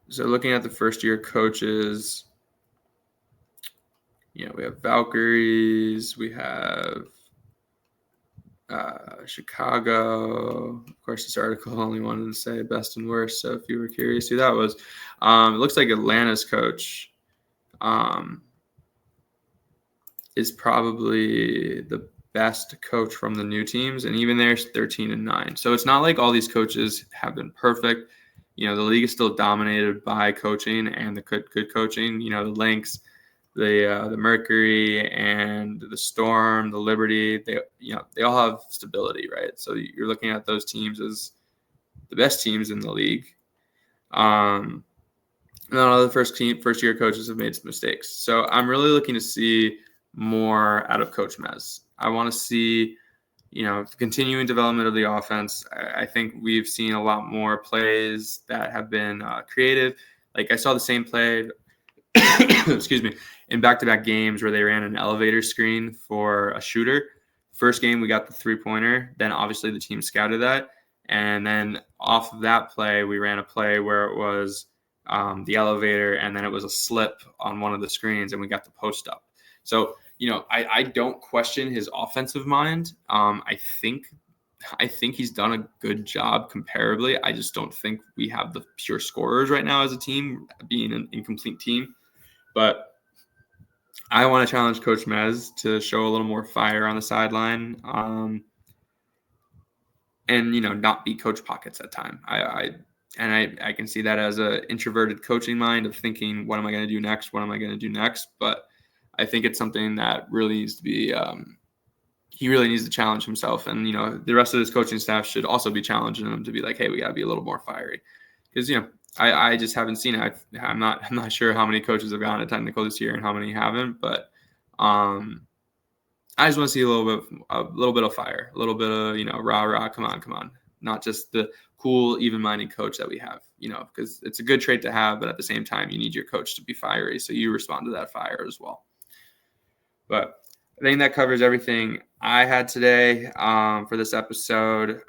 So looking at the first-year coaches, we have Valkyries, we have Chicago. Of course, this article only wanted to say best and worst, so if you were curious who that was, it looks like Atlanta's coach is probably the best coach from the new teams, and even there's 13-9. So it's not like all these coaches have been perfect. The league is still dominated by coaching and the good coaching. The Lynx, the Mercury, and the Storm, the Liberty, they all have stability, right? So you're looking at those teams as the best teams in the league. None of the first-year coaches have made some mistakes. So I'm really looking to see more out of Coach Mez. I want to see the continuing development of the offense. I think we've seen a lot more plays that have been creative. Like I saw the same play, excuse me, in back-to-back games where they ran an elevator screen for a shooter. First game, we got the three-pointer. Then obviously the team scouted that. And then off of that play, we ran a play where it was the elevator, and then it was a slip on one of the screens, and we got the post up. So, I don't question his offensive mind. I think he's done a good job comparably. I just don't think we have the pure scorers right now as a team, being an incomplete team. But I want to challenge Coach Mez to show a little more fire on the sideline, and not be Coach Pockets at time. I can see that as an introverted coaching mind of thinking, what am I going to do next? What am I going to do next? But I think it's something that really needs to be. He really needs to challenge himself, and the rest of his coaching staff should also be challenging him to be like, hey, we got to be a little more fiery, because I just haven't seen it. I'm not sure how many coaches have gone to technical this year and how many haven't, but I just want to see a little bit of fire, a little bit of rah, come on, not just the cool, even-minded coach that we have, because it's a good trait to have, but at the same time, you need your coach to be fiery, so you respond to that fire as well. But I think that covers everything I had today for this episode.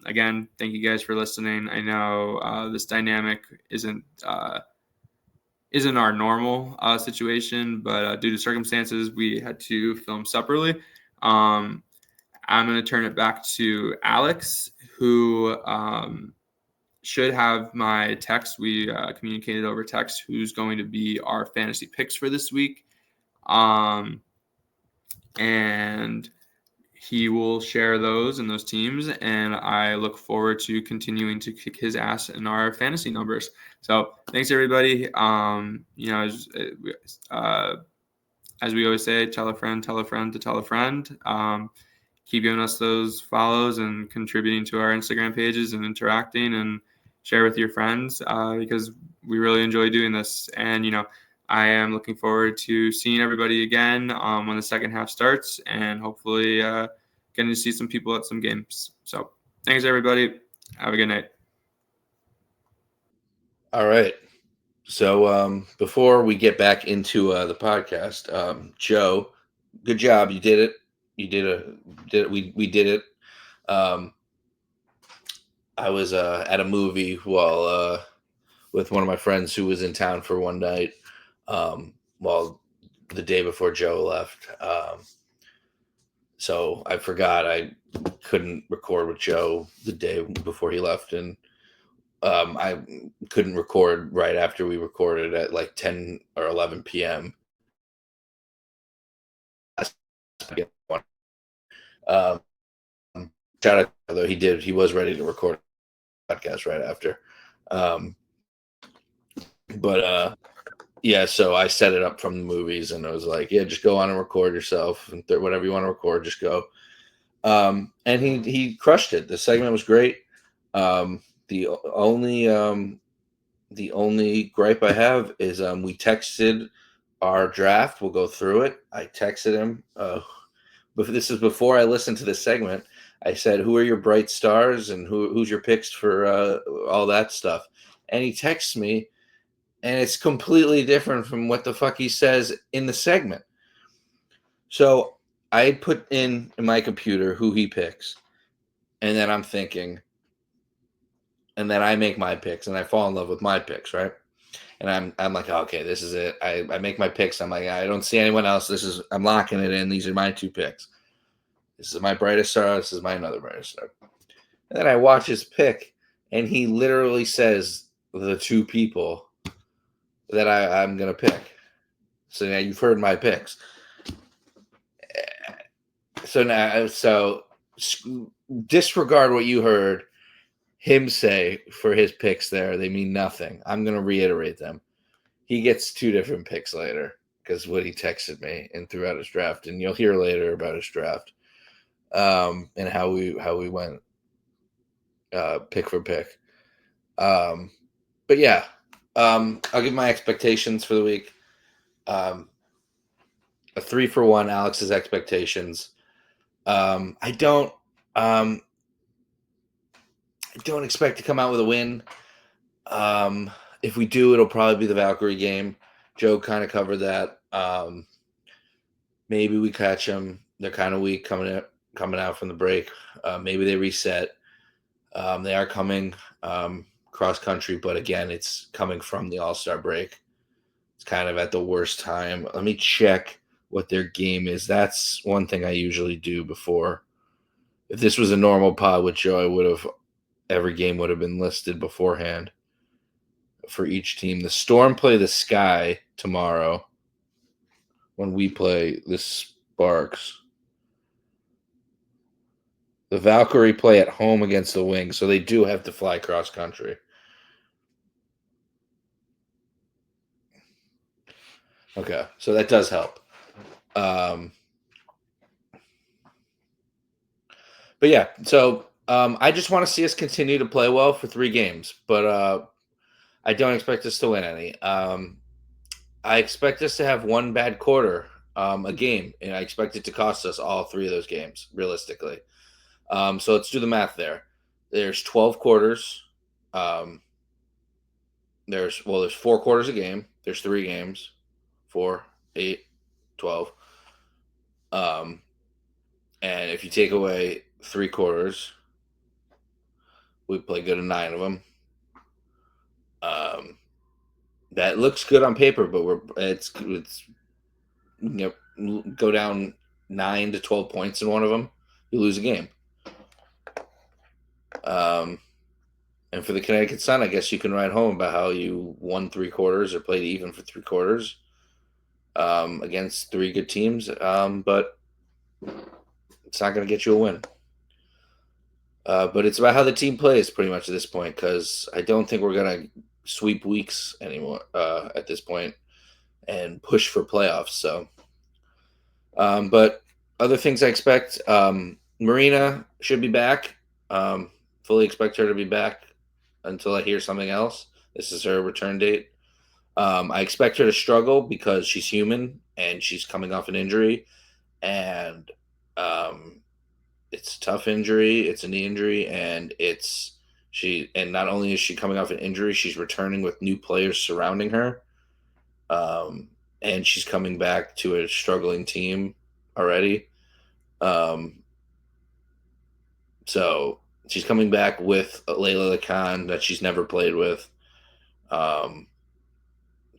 Again, thank you guys for listening. I know this dynamic isn't our normal situation, but due to circumstances, we had to film separately. I'm going to turn it back to Alex, who should have my text. We communicated over text who's going to be our fantasy picks for this week. And he will share those and those teams, and I look forward to continuing to kick his ass in our fantasy numbers. So thanks everybody. As we always say, tell a friend to tell a friend. Keep giving us those follows and contributing to our Instagram pages and interacting, and share with your friends because we really enjoy doing this. And I am looking forward to seeing everybody again when the second half starts, and hopefully getting to see some people at some games. So thanks everybody. Have a good night. All right. So before we get back into the podcast, Joe, good job. You did it. You did it. We did it. I was at a movie while with one of my friends who was in town for one night. Well, the day before Joe left. So I forgot I couldn't record with Joe the day before he left, and I couldn't record right after we recorded at like 10 or 11 p.m. Um, Shout out, though he was ready to record a podcast right after. But yeah, so I set it up from the movies, and I was like, yeah, just go on and record yourself, and whatever you want to record, just go. And he crushed it. The segment was great. The only gripe I have is we texted our draft. We'll go through it. I texted him. But this is before I listened to this segment. I said, "Who are your bright stars and who's your picks for all that stuff?" And he texts me, and it's completely different from what the fuck he says in the segment. So I put in my computer who he picks, and then I'm thinking, and then I make my picks, and I fall in love with my picks, right? And I'm like, oh, okay, this is it. I make my picks. I'm like, I don't see anyone else. I'm locking it in. These are my two picks. This is my brightest star. This is my another brightest star. And then I watch his pick, and he literally says the two people that I'm gonna pick. So now you've heard my picks. So disregard what you heard him say for his picks there. They mean nothing. I'm gonna reiterate them. He gets two different picks later because what he texted me and throughout his draft, and you'll hear later about his draft, and how we went pick for pick. But yeah, I'll give my expectations for the week. A 3-for-1, Alex's expectations. I don't expect to come out with a win. If we do, it'll probably be the Valkyrie game. Joe kind of covered that. Maybe we catch them. They're kind of weak coming out from the break. Maybe they reset. They are coming cross country, but again, it's coming from the All-Star break. It's kind of at the worst time. Let me check what their game is. That's one thing I usually do before. If this was a normal pod with Joe, every game would have been listed beforehand for each team. The Storm play the Sky tomorrow when we play the Sparks. The Valkyrie play at home against the Wings, so they do have to fly cross country. Okay, so that does help. But yeah, so I just want to see us continue to play well for 3 games, but I don't expect us to win any. I expect us to have one bad quarter a game, and I expect it to cost us all 3 of those games, realistically. So let's do the math there. There's 12 quarters. There's 4 quarters a game. There's 3 games. 4, 8, 12. Um, and if you take away 3 quarters, we play good in 9 of them. Um, that looks good on paper, but it's go down 9 to 12 points in one of them, you lose a game. Um, and for the Connecticut Sun, I guess you can write home about how you won 3 quarters or played even for 3 quarters against 3 good teams, but it's not going to get you a win. But it's about how the team plays pretty much at this point, because I don't think we're going to sweep weeks anymore at this point and push for playoffs. So, but other things I expect, Marina should be back. Um, fully expect her to be back until I hear something else. This is her return date. I expect her to struggle because she's human and she's coming off an injury, and um, it's a tough injury. It's a knee injury, and not only is she coming off an injury, she's returning with new players surrounding her, um, and she's coming back to a struggling team already. Um, so she's coming back with Layla Khan that she's never played with. Um,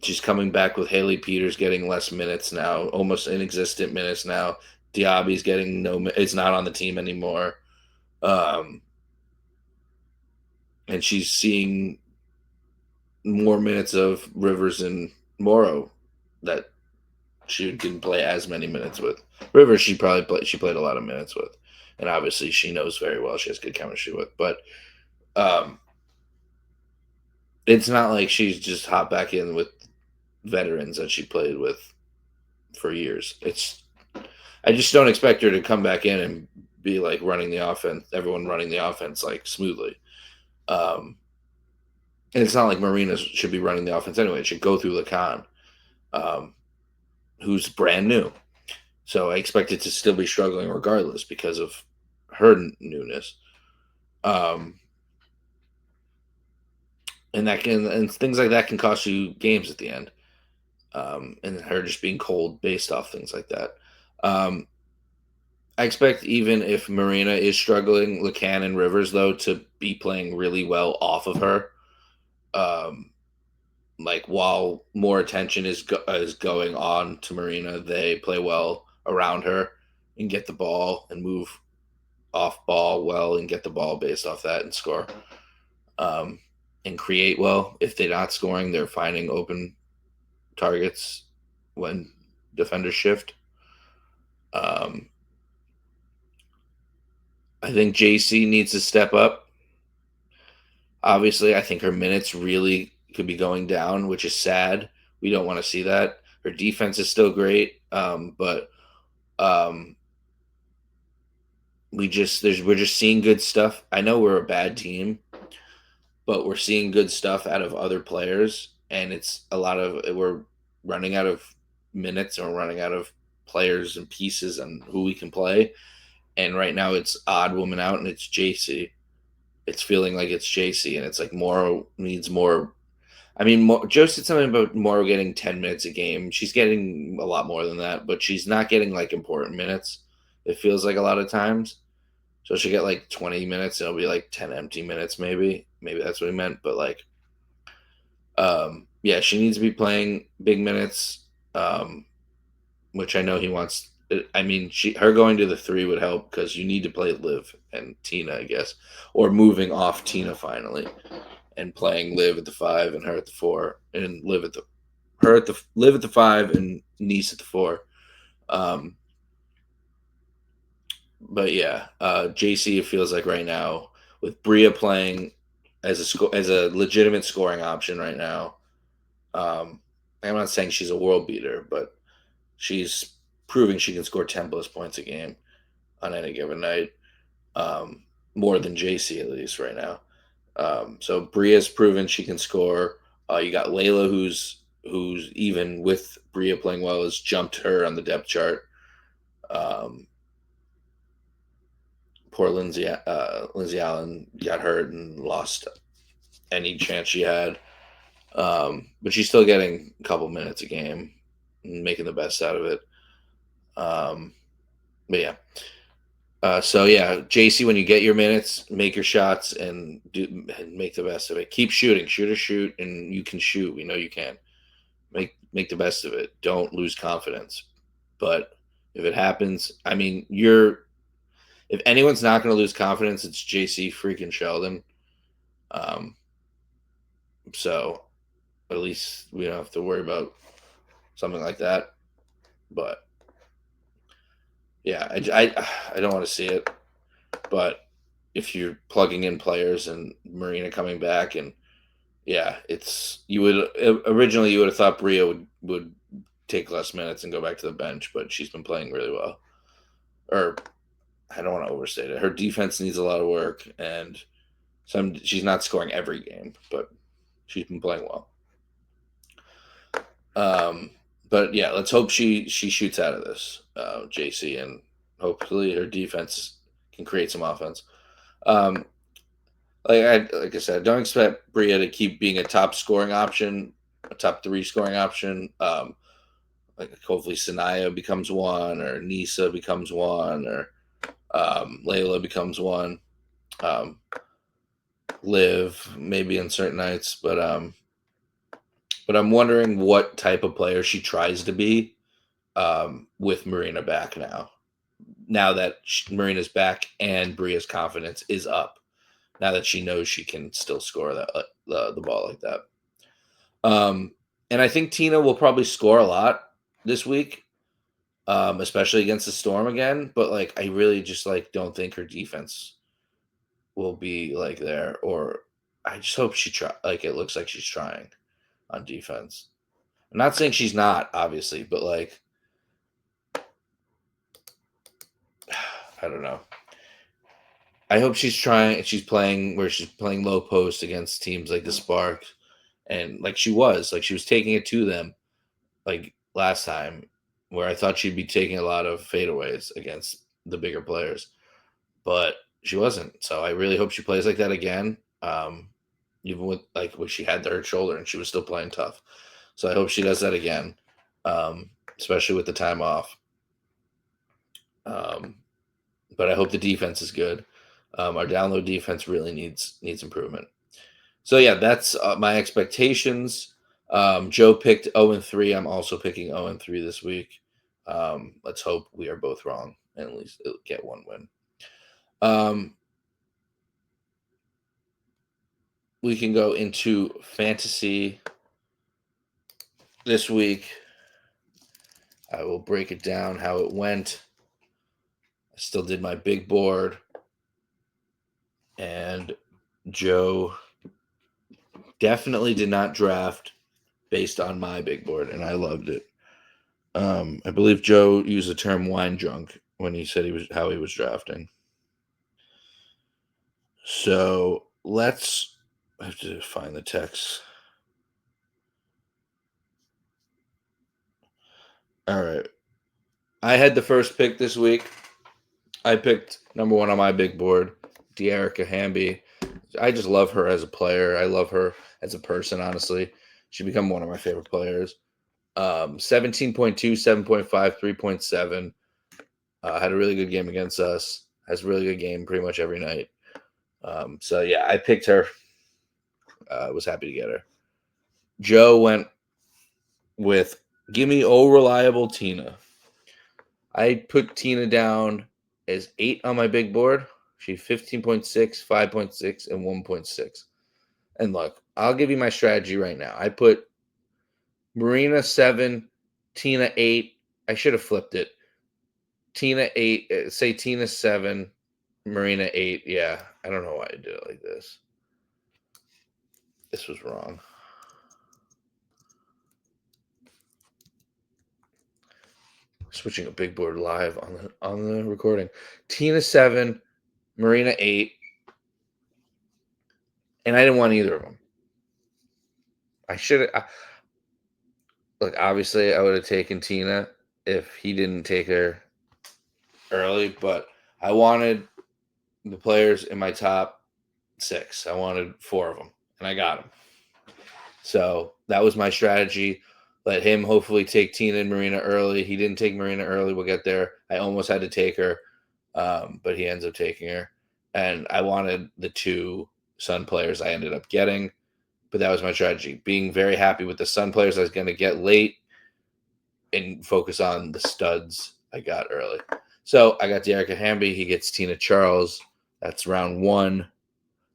she's coming back with Haley Peters getting less minutes now, almost inexistent minutes now. Diaby's getting is not on the team anymore. Um, and she's seeing more minutes of Rivers and Morrow that she didn't play as many minutes with. Rivers, she played a lot of minutes with, and obviously she knows very well. She has good chemistry with, but um, it's not like she's just hopped back in with veterans that she played with for years. I just don't expect her to come back in and be like running the offense, everyone running the offense like smoothly. Um, and it's not like Marina should be running the offense anyway. It should go through Lacan, um, who's brand new. So I expect it to still be struggling regardless because of her newness. Um, and things like that can cost you games at the end. And her just being cold based off things like that. Um, I expect even if Marina is struggling, Lacan and Rivers though to be playing really well off of her. Um, like while more attention is going on to Marina, they play well around her and get the ball and move off ball well and get the ball based off that and score. Um, and create well. If they're not scoring, they're finding open targets when defenders shift. Um, I think JC needs to step up. Obviously, I think her minutes really could be going down, which is sad. We don't want to see that. Her defense is still great, but um, we're just seeing good stuff. I know we're a bad team, but we're seeing good stuff out of other players, and it's a lot of we're running out of minutes and we're running out of players and pieces and who we can play. And right now it's odd woman out, and it's JC. It's feeling like it's JC, and it's like Morrow needs more. I mean, Joe said something about Morrow getting 10 minutes a game. She's getting a lot more than that, but she's not getting like important minutes. It feels like a lot of times. So she'll get like 20 minutes, and it'll be like 10 empty minutes, maybe. Maybe that's what he meant. But like, yeah, she needs to be playing big minutes, which I know he wants. I mean, her going to the 3 would help because you need to play Liv and Tina, I guess, or moving off Tina finally and playing Liv at the 5 and her at the 4, and Liv at the 5 and Nice at the 4. Um, but yeah, JC, it feels like right now with Bria playing as a legitimate scoring option right now. Um, I'm not saying she's a world beater, but she's proving she can score 10 plus points a game on any given night, more than JC at least right now. So Bria's proven she can score. You got Layla, who's even with Bria playing well, has jumped her on the depth chart. Um, poor Lindsay Allen got hurt and lost any chance she had. But she's still getting a couple minutes a game and making the best out of it. Um, But yeah. So yeah, JC, when you get your minutes, make your shots and make the best of it. Keep shooting, shoot, and you can shoot. We know you can. Make the best of it. Don't lose confidence. But if it happens, I mean, if anyone's not going to lose confidence, it's JC freaking Sheldon. Um, so at least we don't have to worry about something like that. But yeah, I don't want to see it. But if you're plugging in players and Marina coming back, and yeah, it's you would originally you would have thought Bria would take less minutes and go back to the bench, but she's been playing really well. Or I don't want to overstate it. Her defense needs a lot of work, and she's not scoring every game, but she's been playing well. But yeah, let's hope she shoots out of this, JC, and hopefully her defense can create some offense. Like I said, don't expect Bria to keep being a top scoring option, a top 3 scoring option. Like hopefully Sanaya becomes one, or Nisa becomes one, or Layla becomes one. Liv maybe in certain nights, but I'm wondering what type of player she tries to be with Marina back now. Now that Marina's back and Bria's confidence is up. Now that she knows she can still score the ball like that. And I think Tina will probably score a lot this week, especially against the Storm again. But like, I really just like don't think her defense will be like there. Or I just hope she try. Like it looks like she's trying on defense. I'm not saying she's not, obviously, but like, I don't know. I hope she's trying. She's playing where she's playing low post against teams like the Spark, and like she was taking it to them, like last time, where I thought she'd be taking a lot of fadeaways against the bigger players, but she wasn't. So I really hope she plays like that again. Even with like when she had the hurt shoulder and she was still playing tough. So I hope she does that again, especially with the time off. But I hope the defense is good. Our download defense really needs improvement. So yeah, that's my expectations. Joe picked 0-3. I'm also picking 0-3 this week. Let's hope we are both wrong and at least get one win. We can go into fantasy this week. I will break it down how it went. I still did my big board, and Joe definitely did not draft based on my big board, and I loved it. I believe Joe used the term wine drunk when he said how he was drafting. So I have to find the text. All right. I had the first pick this week. I picked number 1 on my big board, De'Arica Hamby. I just love her as a player. I love her as a person, honestly. She become one of my favorite players. 17.2, 7.5, 3.7. Had a really good game against us. Has a really good game pretty much every night. So yeah, I picked her. Was happy to get her. Joe went with Gimme Oh Reliable Tina. I put Tina down as 8 on my big board. She's 15.6, 5.6, and 1.6. And look, I'll give you my strategy right now. I put Marina 7, Tina 8. I should have flipped it. Tina 8, say Tina 7, Marina 8. Yeah, I don't know why I did it like this. This was wrong. Switching a big board live on the recording. Tina 7, Marina 8, and I didn't want either of them. I should have. Look, obviously, I would have taken Tina if he didn't take her early, but I wanted the players in my top 6. I wanted 4 of them, and I got them. So that was my strategy. let him hopefully take Tina and Marina early. He didn't take Marina early. We'll get there. I almost had to take her, but he ends up taking her. And I wanted the 2 Sun players I ended up getting, but that was my strategy. Being very happy with the Sun players I was going to get late and focus on the studs I got early. So I got Dearica Hamby. He gets Tina Charles. That's round 1.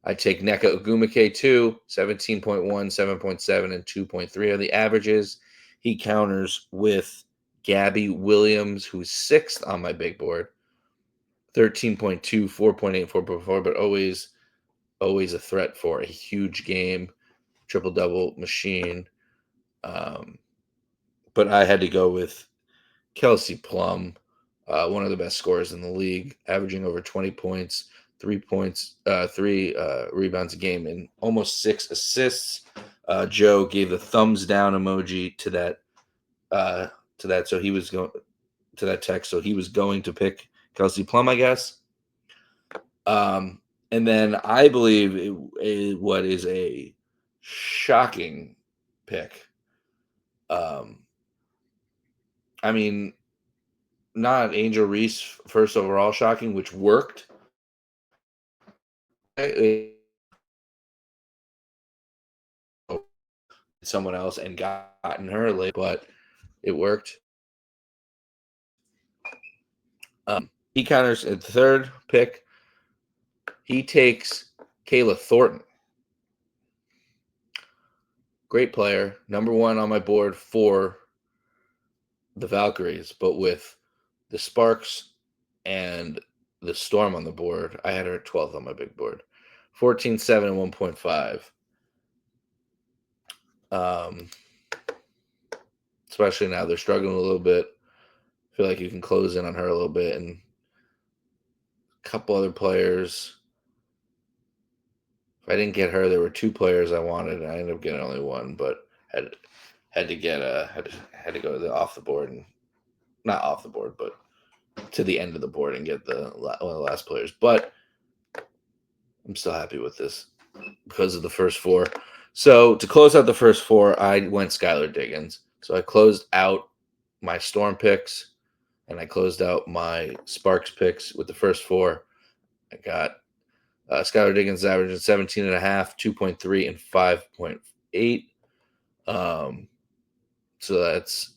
I take Nneka Ogwumike 2, 17.1, 7.7, and 2.3 are the averages. He counters with Gabby Williams, who's 6th on my big board. 13.2, 4.8, 4.4, but always a threat for a huge game, triple-double machine. But I had to go with Kelsey Plum, one of the best scorers in the league, averaging over 20 points, 3 points, 3 rebounds a game, and almost 6 assists. Joe gave the thumbs down emoji to that. So he was going to that text. So he was going to pick Kelsey Plum, I guess. And then I believe what is a shocking pick. I mean, not Angel Reese first overall shocking, which worked. Someone else and gotten her late, but it worked. He counters at the 3rd pick. He takes Kayla Thornton. Great player, number 1 on my board for the Valkyries, but with the Sparks and the Storm on the board, I had her at 12th on my big board. 14, 7, and 1.5. Especially now they're struggling a little bit. I feel like you can close in on her a little bit, and a couple other players. If I didn't get her, there were 2 players I wanted, and I ended up getting only 1, but had to get had to go to the off the board, and not off the board, but to the end of the board and get one of the last players. But I'm still happy with this because of the first 4. So to close out the first 4, I went Skylar Diggins. So I closed out my Storm picks, and I closed out my Sparks picks with the first 4. I got Skylar Diggins averaging 17.5, 2.3, and 5.8. So that's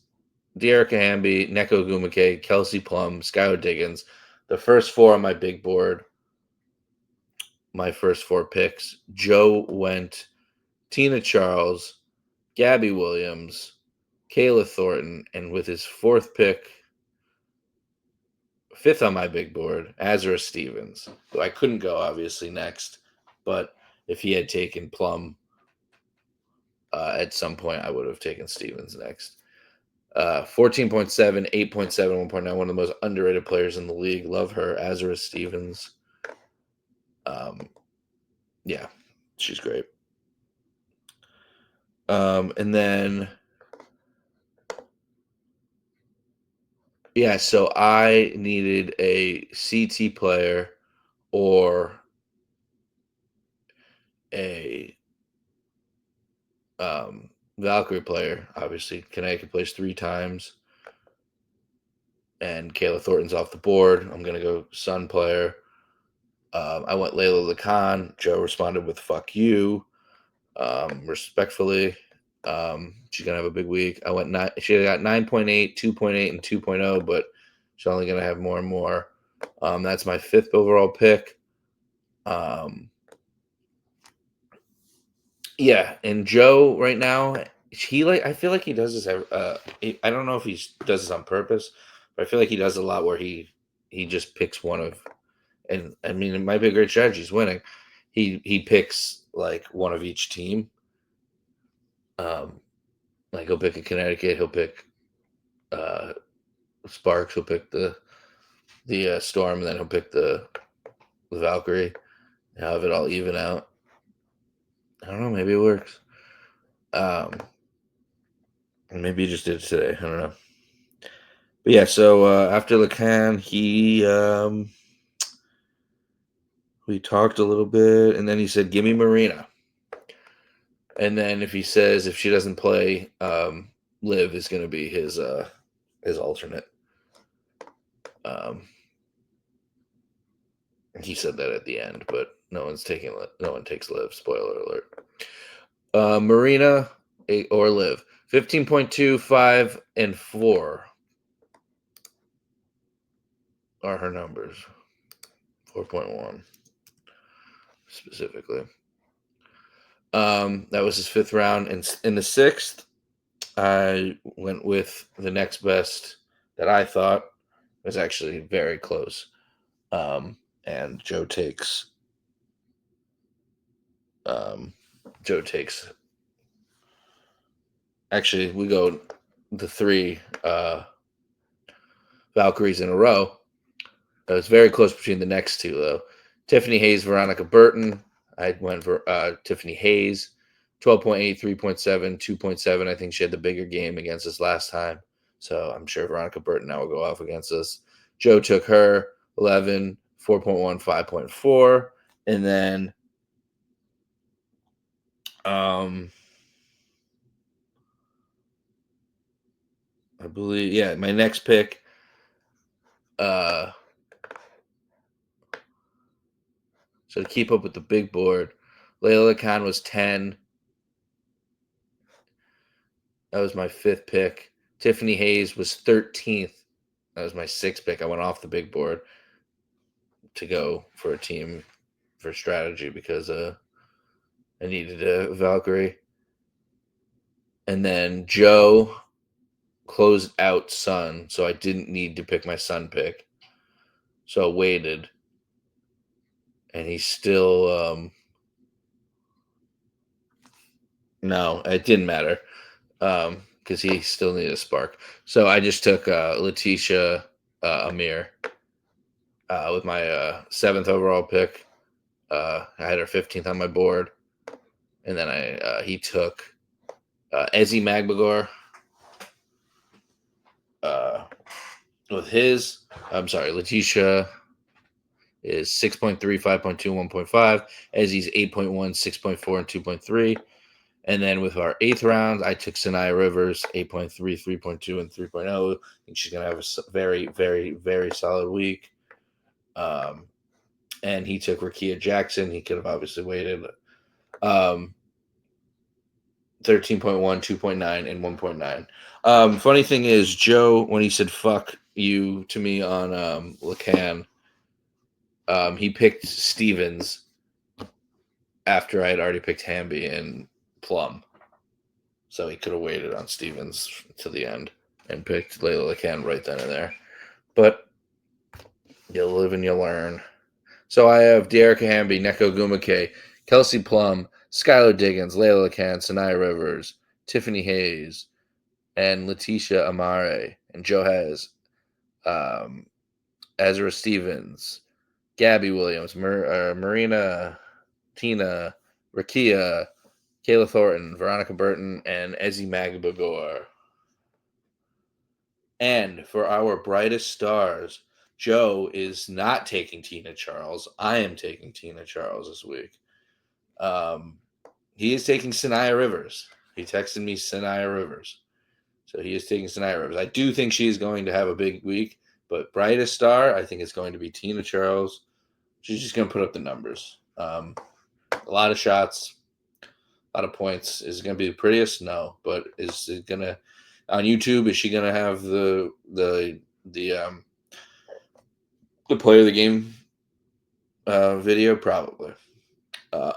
Dearica Hamby, Nneka Ogwumike, Kelsey Plum, Skylar Diggins. The first 4 on my big board, my first 4 picks. Joe went Tina Charles, Gabby Williams, Kayla Thornton, and with his 4th pick, 5th on my big board, Azra Stevens, who I couldn't go obviously next, but if he had taken Plum at some point, I would have taken Stevens next. 14.7, 8.7, 1.9, one of the most underrated players in the league. Love her, Azra Stevens. Yeah, she's great. And then, yeah, so I needed a CT player or a Valkyrie player. Obviously, Connecticut plays 3 times, and Kayla Thornton's off the board. I'm going to go Sun player. I went Layla Lacan. Joe responded with "fuck you," respectfully. She's gonna have a big week. I went 9. She got 9.8, 2.8, and 2.0, but she's only gonna have more and more. That's my 5th overall pick. Yeah, and Joe right now, I feel like he does this. I don't know if he does this on purpose, but I feel like he does a lot where he just picks one of, and I mean it might be a great strategy. He's winning. He picks like one of each team. Like he'll pick a Connecticut, he'll pick Sparks, he'll pick the Storm, and then he'll pick the Valkyrie. Have it all even out. I don't know. Maybe it works. Maybe he just did it today. I don't know. But yeah, so after Lacan, we talked a little bit, and then he said, "Give me Marina." And then if he says if she doesn't play, Liv is going to be his alternate. He said that at the end, but no one takes Liv. Spoiler alert. Marina or Liv 15.2, 5, and 4 are her numbers. 4.1 specifically. That was his 5th round. And in the 6th, I went with the next best that I thought was actually very close. And Joe takes actually we go the 3 Valkyries in a row. It was very close between the next 2 though. Tiffany Hayes, Veronica Burton. I went for Tiffany Hayes. 12.8, 3.7, 2.7. I think she had the bigger game against us last time. So I'm sure Veronica Burton now will go off against us. Joe took her 11, 4.1, 5.4. And then I believe, yeah, my next pick, so to keep up with the big board, Layla Khan was 10. That was my 5th pick. Tiffany Hayes was 13th. That was my 6th pick. I went off the big board to go for a team for strategy because I needed a Valkyrie. And then Joe closed out Sun, so I didn't need to pick my Sun pick. So I waited. And he's still no, it didn't matter. Because he still needed a spark. So I just took Letitia Amir with my 7th overall pick. I had her 15th on my board, and then he took Ezzy Magbagor with his. I'm sorry, Letitia is 6.3, 5.2, 1.5. Ezzy's 8.1, 6.4, and 2.3. And then with our 8th round, I took Sanaya Rivers, 8.3, 3.2, and 3.0. I think she's going to have a very, very, very solid week. And he took Rakia Jackson. He could have obviously waited. 13.1, 2.9, and 1.9. Funny thing is, Joe, when he said fuck you to me on Lacan, he picked Stevens after I had already picked Hamby and Plum. So he could have waited on Stevens to the end and picked Layla Lacan right then and there. But you live and you learn. So I have Dearica Hamby, Neko Gumake, Kelsey Plum, Skylar Diggins, Layla Lacan, Sanaya Rivers, Tiffany Hayes, and Letitia Amare. And Joe has Ezra Stevens, Gabby Williams, Marina, Tina, Rakia, Kayla Thornton, Veronica Burton, and Ezzy Magbagor. And for our brightest stars, Joe is not taking Tina Charles. I am taking Tina Charles this week. He is taking Sanaya Rivers. He texted me Sanaya Rivers. So he is taking Sanaya Rivers. I do think she is going to have a big week, but brightest star, I think it's going to be Tina Charles. She's just going to put up the numbers. A lot of shots, a lot of points. Is it going to be the prettiest? No. But is it going to, on YouTube, is she going to have the player of the game video? Probably.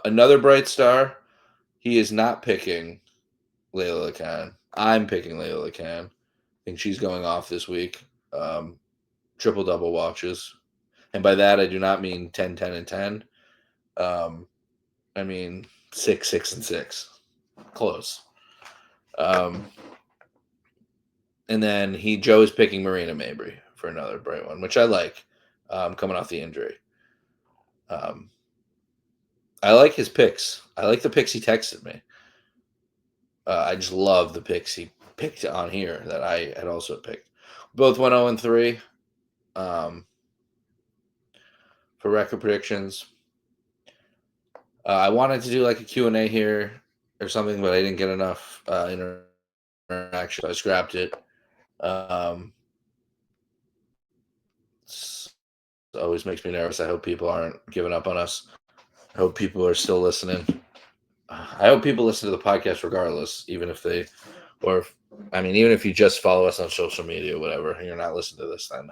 Another bright star, he is not picking Layla Lacan. I'm picking Layla Lacan. I think she's going off this week. Triple double watches. And by that, I do not mean 10, 10, and 10. I mean 6, 6, and 6. Close. And then Joe is picking Marina Mabry for another bright one, which I like, coming off the injury. I like his picks. I like the picks he texted me. I just love the picks he picked on here that I had also picked. Both went 0-3. For record predictions. I wanted to do like a Q&A here or something, but I didn't get enough interaction. interaction. So I scrapped it. It always makes me nervous. I hope people aren't giving up on us. I hope people are still listening. I hope people listen to the podcast regardless, even if they, even if you just follow us on social media, whatever, and you're not listening to this then.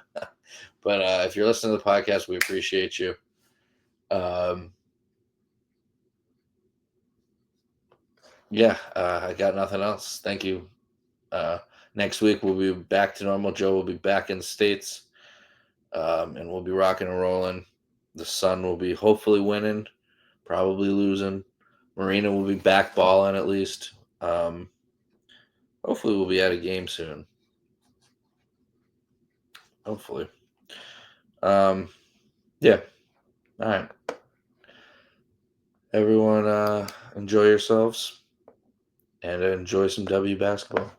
But if you're listening to the podcast, we appreciate you. I got nothing else. Thank you. Next week we'll be back to normal. Joe will be back in the States, and we'll be rocking and rolling. The Sun will be hopefully winning, probably losing. Marina will be back balling at least. Hopefully we'll be at a game soon. Hopefully. Yeah. All right. Everyone, enjoy yourselves and enjoy some W basketball.